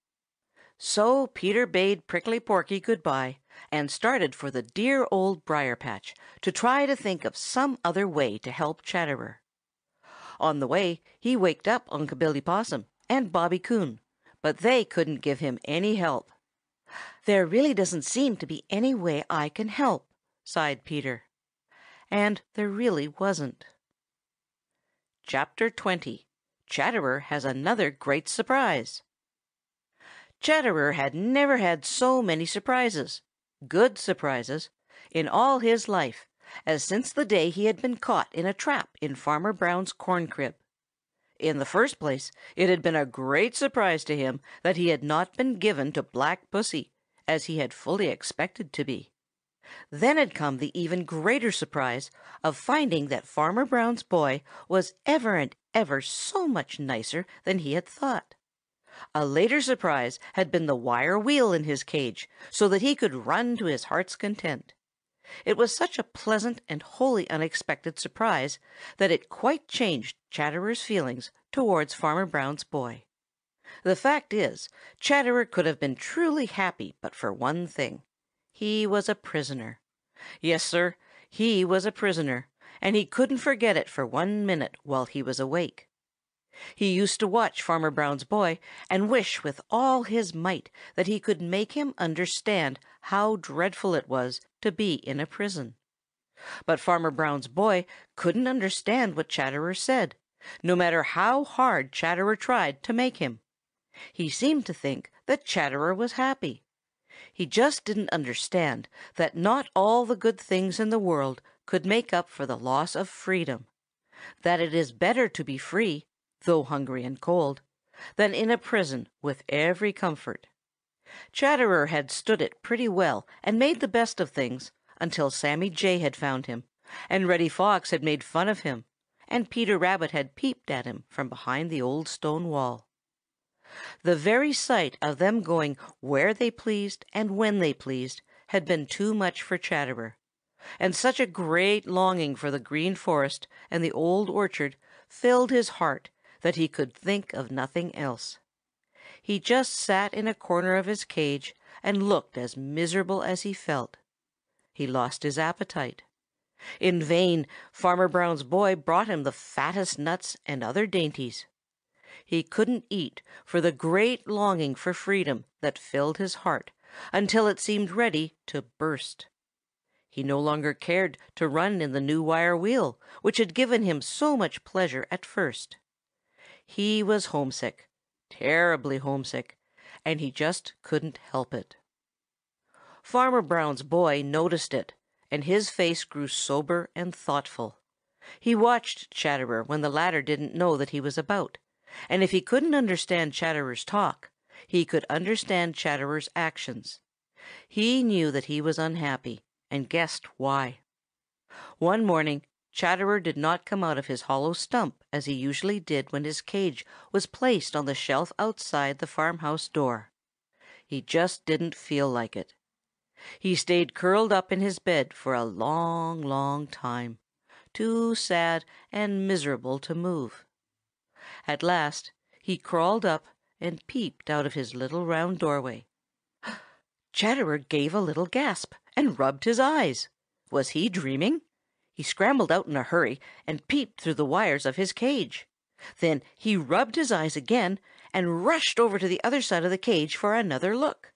So Peter bade Prickly Porky good-by and started for the dear Old Briar-patch to try to think of some other way to help Chatterer. On the way he waked up Unc' Billy Possum and Bobby Coon, but they couldn't give him any help. "There really doesn't seem to be any way I can help," sighed Peter. And there really wasn't. Chapter 20. Chatterer has another great surprise. Chatterer had never had so many surprises, good surprises, in all his life as since the day he had been caught in a trap in Farmer Brown's corn crib. In the first place, it had been a great surprise to him that he had not been given to Black Pussy, as he had fully expected to be. Then had come the even greater surprise of finding that Farmer Brown's boy was ever and ever so much nicer than he had thought. A later surprise had been the wire wheel in his cage, so that he could run to his heart's content. It was such a pleasant and wholly unexpected surprise that it quite changed Chatterer's feelings towards Farmer Brown's boy. The fact is, Chatterer could have been truly happy but for one thing. He was a prisoner. Yes, Sir, he was a prisoner, and he couldn't forget it for 1 minute while he was awake. He used to watch Farmer Brown's boy and wish with all his might that he could make him understand how dreadful it was to be in a prison. But Farmer Brown's boy couldn't understand what Chatterer said, no matter how hard Chatterer tried to make him. He seemed to think that Chatterer was happy. He just didn't understand that not all the good things in the world could make up for the loss of freedom, that it is better to be free, though hungry and cold, than in a prison with every comfort. Chatterer had stood it pretty well and made the best of things until Sammy Jay had found him, and Reddy Fox had made fun of him, and Peter Rabbit had peeped at him from behind the old stone wall. The very sight of them going where they pleased and when they pleased had been too much for Chatterer, and such a great longing for the Green Forest and the Old Orchard filled his heart that he could think of nothing else. He just sat in a corner of his cage and looked as miserable as he felt. He lost his appetite. In vain Farmer Brown's boy brought him the fattest nuts and other dainties. He couldn't eat for the great longing for freedom that filled his heart until it seemed ready to burst. He no longer cared to run in the new wire wheel, which had given him so much pleasure at first. He was homesick, terribly homesick, and he just couldn't help it. Farmer Brown's boy noticed it, and his face grew sober and thoughtful. He watched Chatterer when the latter didn't know that he was about, and if he couldn't understand Chatterer's talk, he could understand Chatterer's actions. He knew that he was unhappy and guessed why. One morning Chatterer did not come out of his hollow stump as he usually did when his cage was placed on the shelf outside the farmhouse door. He just didn't feel like it. He stayed curled up in his bed for a long, long time, too sad and miserable to move. At last he crawled up and peeped out of his little round doorway. Chatterer gave a little gasp and rubbed his eyes. Was he dreaming? He scrambled out in a hurry and peeped through the wires of his cage. Then he rubbed his eyes again and rushed over to the other side of the cage for another look.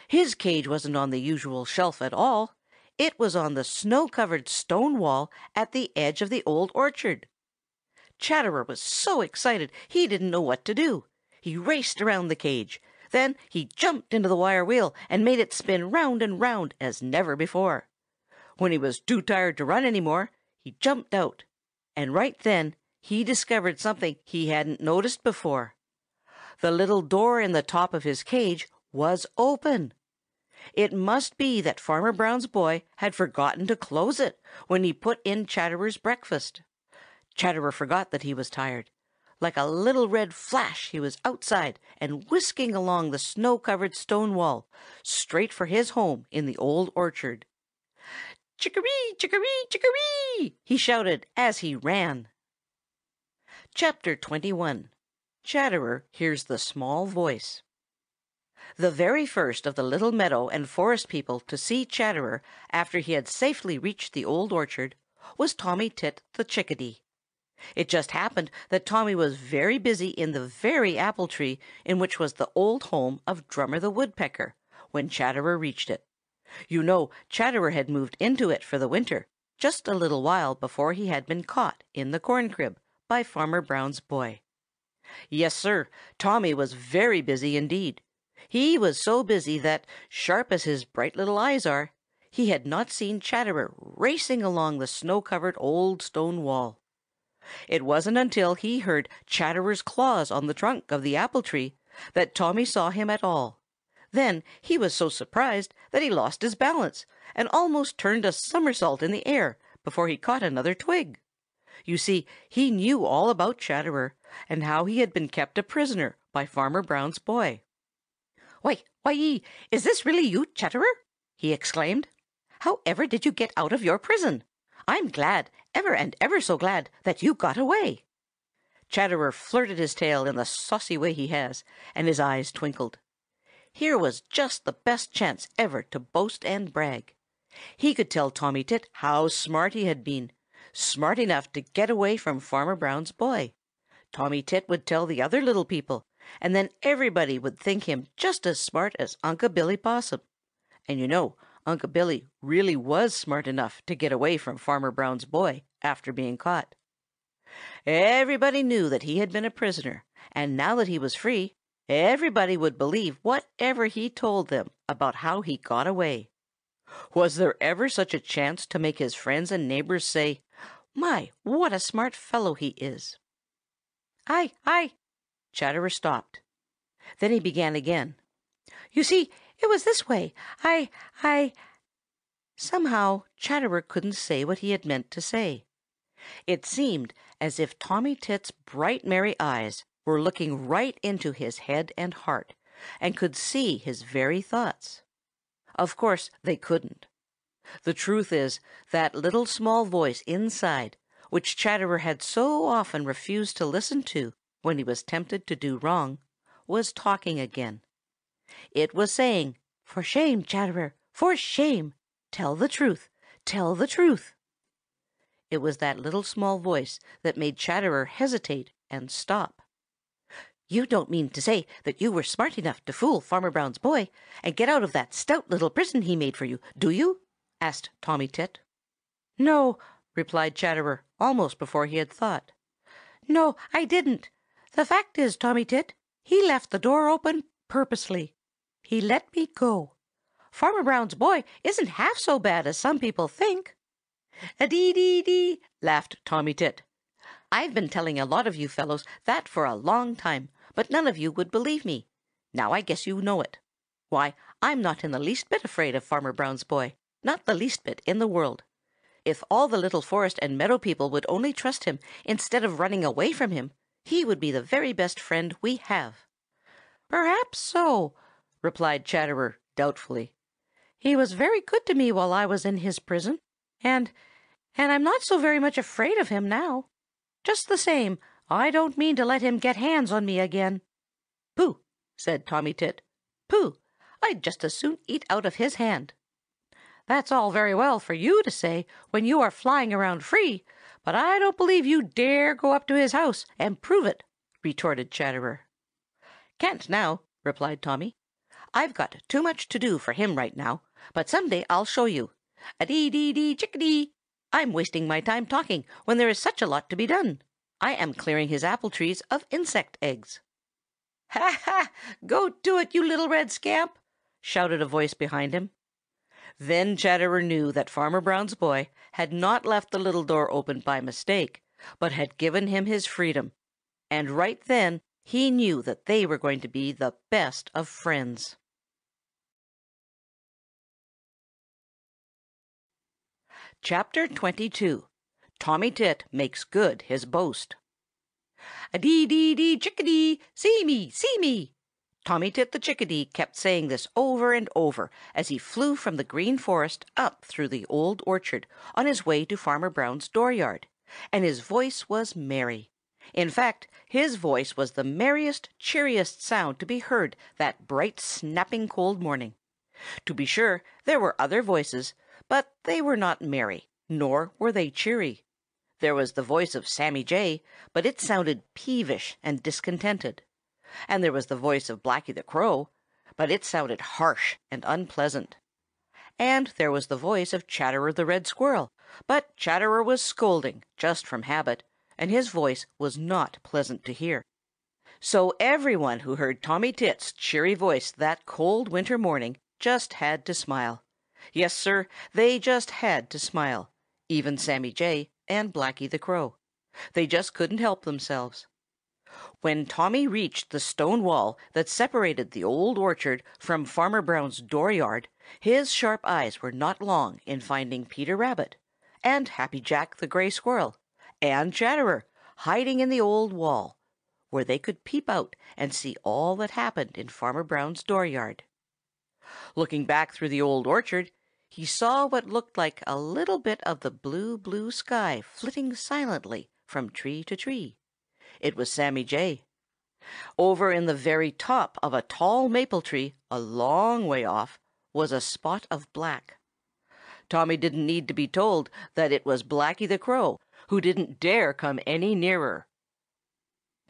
His cage wasn't on the usual shelf at all. It was on the snow-covered stone wall at the edge of the old orchard. Chatterer was so excited he didn't know what to do. He raced around the cage. Then he jumped into the wire wheel and made it spin round and round as never before. When he was too tired to run any more, he jumped out. And right then he discovered something he hadn't noticed before. The little door in the top of his cage was open. It must be that Farmer Brown's boy had forgotten to close it when he put in Chatterer's breakfast. Chatterer forgot that he was tired. Like a little red flash he was outside and whisking along the snow-covered stone wall, straight for his home in the old orchard. "Chickadee, chickadee, chickadee!" he shouted as he ran. Chapter 21. Chatterer Hears the Small Voice. The very first of the little meadow and forest people to see Chatterer after he had safely reached the old orchard was Tommy Tit the Chickadee. It just happened that Tommy was very busy in the very apple tree in which was the old home of Drummer the Woodpecker when Chatterer reached it. You know, Chatterer had moved into it for the winter, just a little while before he had been caught in the corn crib by Farmer Brown's boy. Yes, sir, Tommy was very busy indeed. He was so busy that, sharp as his bright little eyes are, he had not seen Chatterer racing along the snow-covered old stone wall. It wasn't until he heard Chatterer's claws on the trunk of the apple tree that Tommy saw him at all. Then he was so surprised that he lost his balance and almost turned a somersault in the air before he caught another twig. You see, he knew all about Chatterer and how he had been kept a prisoner by Farmer Brown's boy. "Why, is this really you, Chatterer?" he exclaimed. "How ever did you get out of your prison? I'm glad, ever and ever so glad, that you got away." Chatterer flirted his tail in the saucy way he has, and his eyes twinkled. Here was just the best chance ever to boast and brag. He could tell Tommy Tit how smart he had been, smart enough to get away from Farmer Brown's boy. Tommy Tit would tell the other little people, and then everybody would think him just as smart as Unc' Billy Possum. And you know, Unc' Billy really was smart enough to get away from Farmer Brown's boy after being caught. Everybody knew that he had been a prisoner, and now that he was free, everybody would believe whatever he told them about how he got away. Was there ever such a chance to make his friends and neighbors say, "My, what a smart fellow he is"? I. Chatterer stopped. Then he began again. "You see, it was this way. I. Somehow Chatterer couldn't say what he had meant to say. It seemed as if Tommy Tit's bright merry eyes were looking right into his head and heart, and could see his very thoughts. Of course they couldn't. The truth is, that little small voice inside, which Chatterer had so often refused to listen to when he was tempted to do wrong, was talking again. It was saying, "For shame, Chatterer, for shame! Tell the truth, tell the truth." It was that little small voice that made Chatterer hesitate and stop. "You don't mean to say that you were smart enough to fool Farmer Brown's boy and get out of that stout little prison he made for you, do you?" asked Tommy Tit. "No," replied Chatterer almost before he had thought. "No, I didn't. The fact is, Tommy Tit, he left the door open purposely. He let me go. Farmer Brown's boy isn't half so bad as some people think." "A-dee-dee-dee!" laughed Tommy Tit. "I've been telling a lot of you fellows that for a long time, but none of you would believe me. Now I guess you know it. Why, I'm not in the least bit afraid of Farmer Brown's boy, not the least bit in the world. If all the little forest and meadow people would only trust him instead of running away from him, he would be the very best friend we have." "Perhaps so," replied Chatterer doubtfully. "He was very good to me while I was in his prison, and I'm not so very much afraid of him now. Just the same, I don't mean to let him get hands on me again." "Pooh!" said Tommy Tit. "Pooh! I'd just as soon eat out of his hand." "That's all very well for you to say when you are flying around free, but I don't believe you dare go up to his house and prove it," retorted Chatterer. "Can't now," replied Tommy. "I've got too much to do for him right now, but some day I'll show you. A-dee-dee-dee, chickadee! I'm wasting my time talking when there is such a lot to be done. I am clearing his apple trees of insect eggs." "Ha, ha! Go do it, you little red scamp!" shouted a voice behind him. Then Chatterer knew that Farmer Brown's boy had not left the little door open by mistake, but had given him his freedom, and right then he knew that they were going to be the best of friends. Chapter 22. Tommy Tit Makes Good His Boast. "A-dee-dee-dee, chickadee! See me! See me!" Tommy Tit the Chickadee kept saying this over and over as he flew from the Green Forest up through the Old Orchard on his way to Farmer Brown's dooryard, and his voice was merry. In fact, his voice was the merriest, cheeriest sound to be heard that bright, snapping cold morning. To be sure, there were other voices, but they were not merry, nor were they cheery. There was the voice of Sammy Jay, but it sounded peevish and discontented. And there was the voice of Blacky the Crow, but it sounded harsh and unpleasant. And there was the voice of Chatterer the Red Squirrel, but Chatterer was scolding, just from habit, and his voice was not pleasant to hear. So everyone who heard Tommy Tit's cheery voice that cold winter morning just had to smile. Yes, Sir, they just had to smile. Even Sammy Jay and Blacky the Crow. They just couldn't help themselves. When Tommy reached the stone wall that separated the Old Orchard from Farmer Brown's dooryard, his sharp eyes were not long in finding Peter Rabbit, and Happy Jack the Gray Squirrel, and Chatterer hiding in the old wall, where they could peep out and see all that happened in Farmer Brown's dooryard. Looking back through the Old Orchard, he saw what looked like a little bit of the blue, blue sky flitting silently from tree to tree. It was Sammy Jay. Over in the very top of a tall maple tree, a long way off, was a spot of black. Tommy didn't need to be told that it was Blacky the Crow, who didn't dare come any nearer.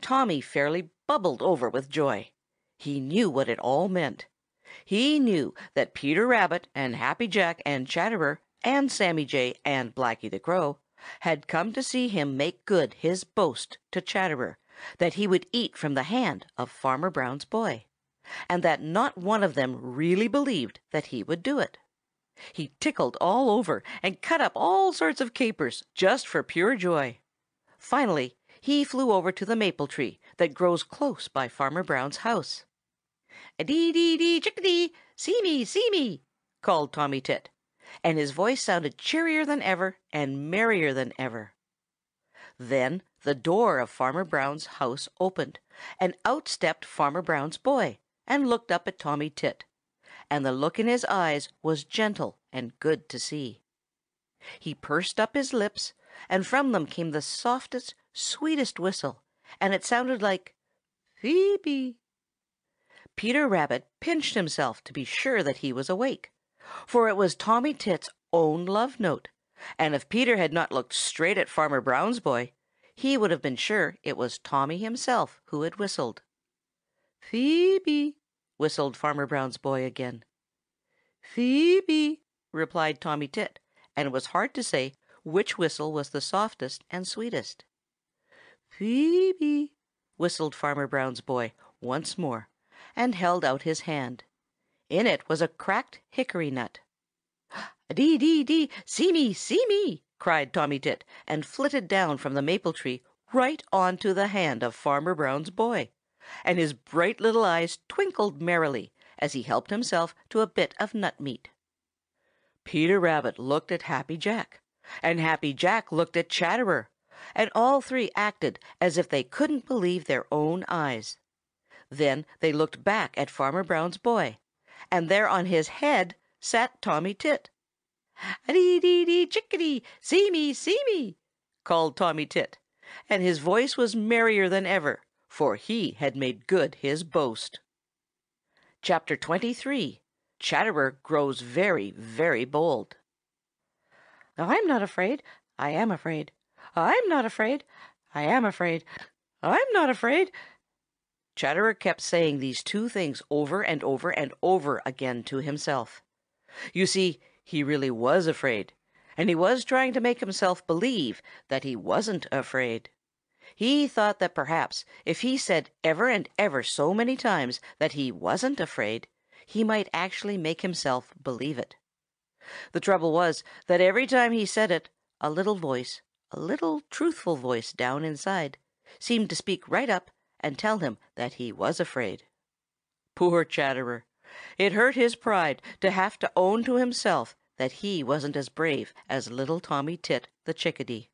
Tommy fairly bubbled over with joy. He knew what it all meant. He knew that Peter Rabbit and Happy Jack and Chatterer and Sammy Jay and Blacky the Crow had come to see him make good his boast to Chatterer that he would eat from the hand of Farmer Brown's boy, and that not one of them really believed that he would do it. He tickled all over and cut up all sorts of capers just for pure joy. Finally, he flew over to the maple tree that grows close by Farmer Brown's house. "A-dee-dee-dee, chickadee! See me! See me!" called Tommy Tit, and his voice sounded cheerier than ever and merrier than ever. Then the door of Farmer Brown's house opened, and out stepped Farmer Brown's boy and looked up at Tommy Tit, and the look in his eyes was gentle and good to see. He pursed up his lips, and from them came the softest, sweetest whistle, and it sounded like Phoebe. Peter Rabbit pinched himself to be sure that he was awake, for it was Tommy Tit's own love note, and if Peter had not looked straight at Farmer Brown's boy, he would have been sure it was Tommy himself who had whistled. "Phoebe," whistled Farmer Brown's boy again. "Phoebe," replied Tommy Tit, and it was hard to say which whistle was the softest and sweetest. "Phoebe," whistled Farmer Brown's boy once more, and held out his hand. In it was a cracked hickory nut. "A-dee-dee-dee! See me! See me!" cried Tommy Tit, and flitted down from the maple tree right on to the hand of Farmer Brown's boy, and his bright little eyes twinkled merrily as he helped himself to a bit of nut meat. Peter Rabbit looked at Happy Jack, and Happy Jack looked at Chatterer, and all three acted as if they couldn't believe their own eyes. Then they looked back at Farmer Brown's boy, and there on his head sat Tommy Tit. "A-dee-dee-dee, chickadee! See me! See me!" called Tommy Tit, and his voice was merrier than ever, for he had made good his boast. Chapter 23. Chatterer grows very, very bold. I'm not afraid. I am afraid. I'm not afraid. I am afraid. I'm not afraid. Chatterer kept saying these two things over and over and over again to himself. You see, he really was afraid, and he was trying to make himself believe that he wasn't afraid. He thought that perhaps if he said ever and ever so many times that he wasn't afraid, he might actually make himself believe it. The trouble was that every time he said it, a little voice, a little truthful voice down inside, seemed to speak right up and tell him that he was afraid. Poor Chatterer! It hurt his pride to have to own to himself that he wasn't as brave as little Tommy Tit the Chickadee.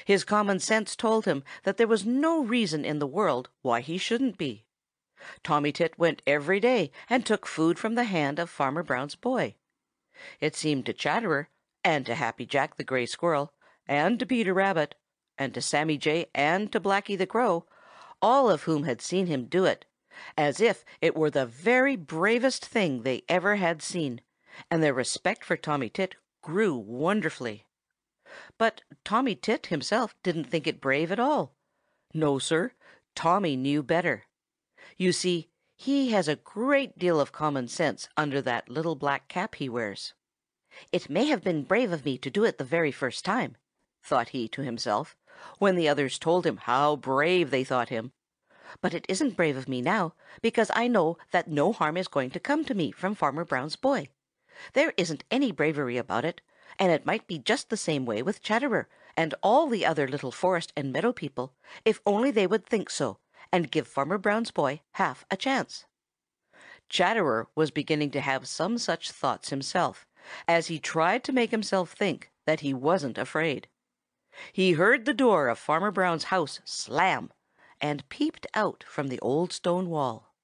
His common sense told him that there was no reason in the world why he shouldn't be. Tommy Tit went every day and took food from the hand of Farmer Brown's boy. It seemed to Chatterer, and to Happy Jack the Gray Squirrel, and to Peter Rabbit, and to Sammy Jay and to Blacky the Crow, all of whom had seen him do it, as if it were the very bravest thing they ever had seen, and their respect for Tommy Tit grew wonderfully. But Tommy Tit himself didn't think it brave at all. No, Sir, Tommy knew better. You see, he has a great deal of common sense under that little black cap he wears. It may have been brave of me to do it the very first time, thought he to himself, when the others told him how brave they thought him. But it isn't brave of me now, because I know that no harm is going to come to me from Farmer Brown's boy. There isn't any bravery about it, and it might be just the same way with Chatterer and all the other little forest and meadow people, if only they would think so and give Farmer Brown's boy half a chance. Chatterer was beginning to have some such thoughts himself, as he tried to make himself think that he wasn't afraid. He heard the door of Farmer Brown's house slam, and peeped out from the old stone wall.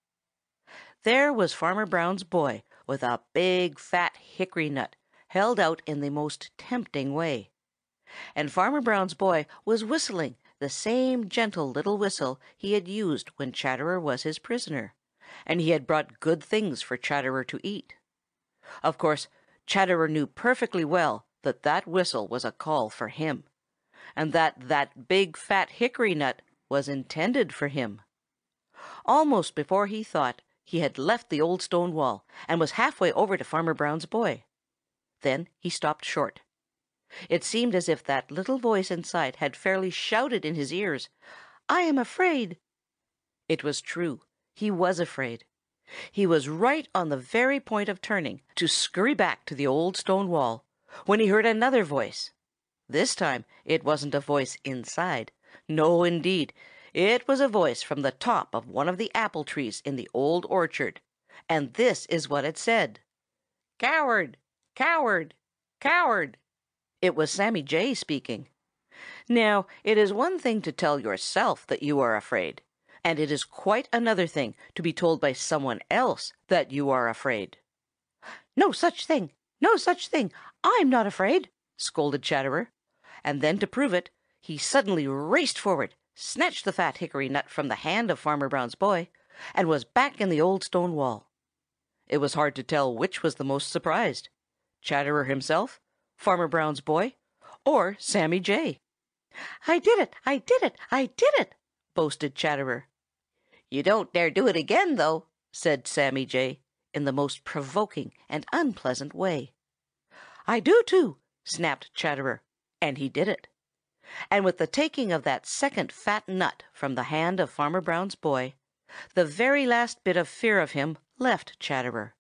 There was Farmer Brown's boy with a big fat hickory nut held out in the most tempting way. And Farmer Brown's boy was whistling the same gentle little whistle he had used when Chatterer was his prisoner, and he had brought good things for Chatterer to eat. Of course, Chatterer knew perfectly well that that whistle was a call for him, and that that big fat hickory nut was intended for him. Almost before he thought, he had left the old stone wall and was halfway over to Farmer Brown's boy. Then he stopped short. It seemed as if that little voice inside had fairly shouted in his ears, "I am afraid." It was true. He was afraid. He was right on the very point of turning to scurry back to the old stone wall when he heard another voice. This time it wasn't a voice inside. No, indeed. It was a voice from the top of one of the apple trees in the old orchard, and this is what it said: "Coward! Coward! Coward!" It was Sammy Jay speaking. Now, it is one thing to tell yourself that you are afraid, and it is quite another thing to be told by someone else that you are afraid. "No such thing! No such thing! I'm not afraid!" scolded Chatterer, and then to prove it, he suddenly raced forward, snatched the fat hickory nut from the hand of Farmer Brown's boy, and was back in the old stone wall. It was hard to tell which was the most surprised, Chatterer himself, Farmer Brown's boy, or Sammy Jay. "I did it! I did it! I did it!" boasted Chatterer. "You don't dare do it again, though," said Sammy Jay, in the most provoking and unpleasant way. "I do, too," snapped Chatterer, and he did it. And with the taking of that second fat nut from the hand of Farmer Brown's boy, the very last bit of fear of him left Chatterer,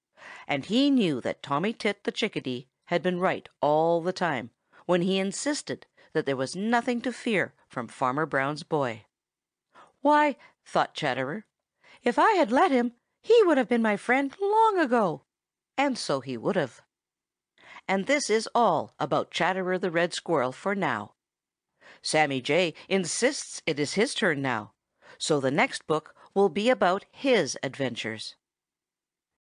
and he knew that Tommy Tit the Chickadee had been right all the time when he insisted that there was nothing to fear from Farmer Brown's boy. "Why," thought Chatterer, "if I had let him, he would have been my friend long ago." And so he would have. And this is all about Chatterer the Red Squirrel for now. Sammy Jay insists it is his turn now, so the next book will be about his adventures.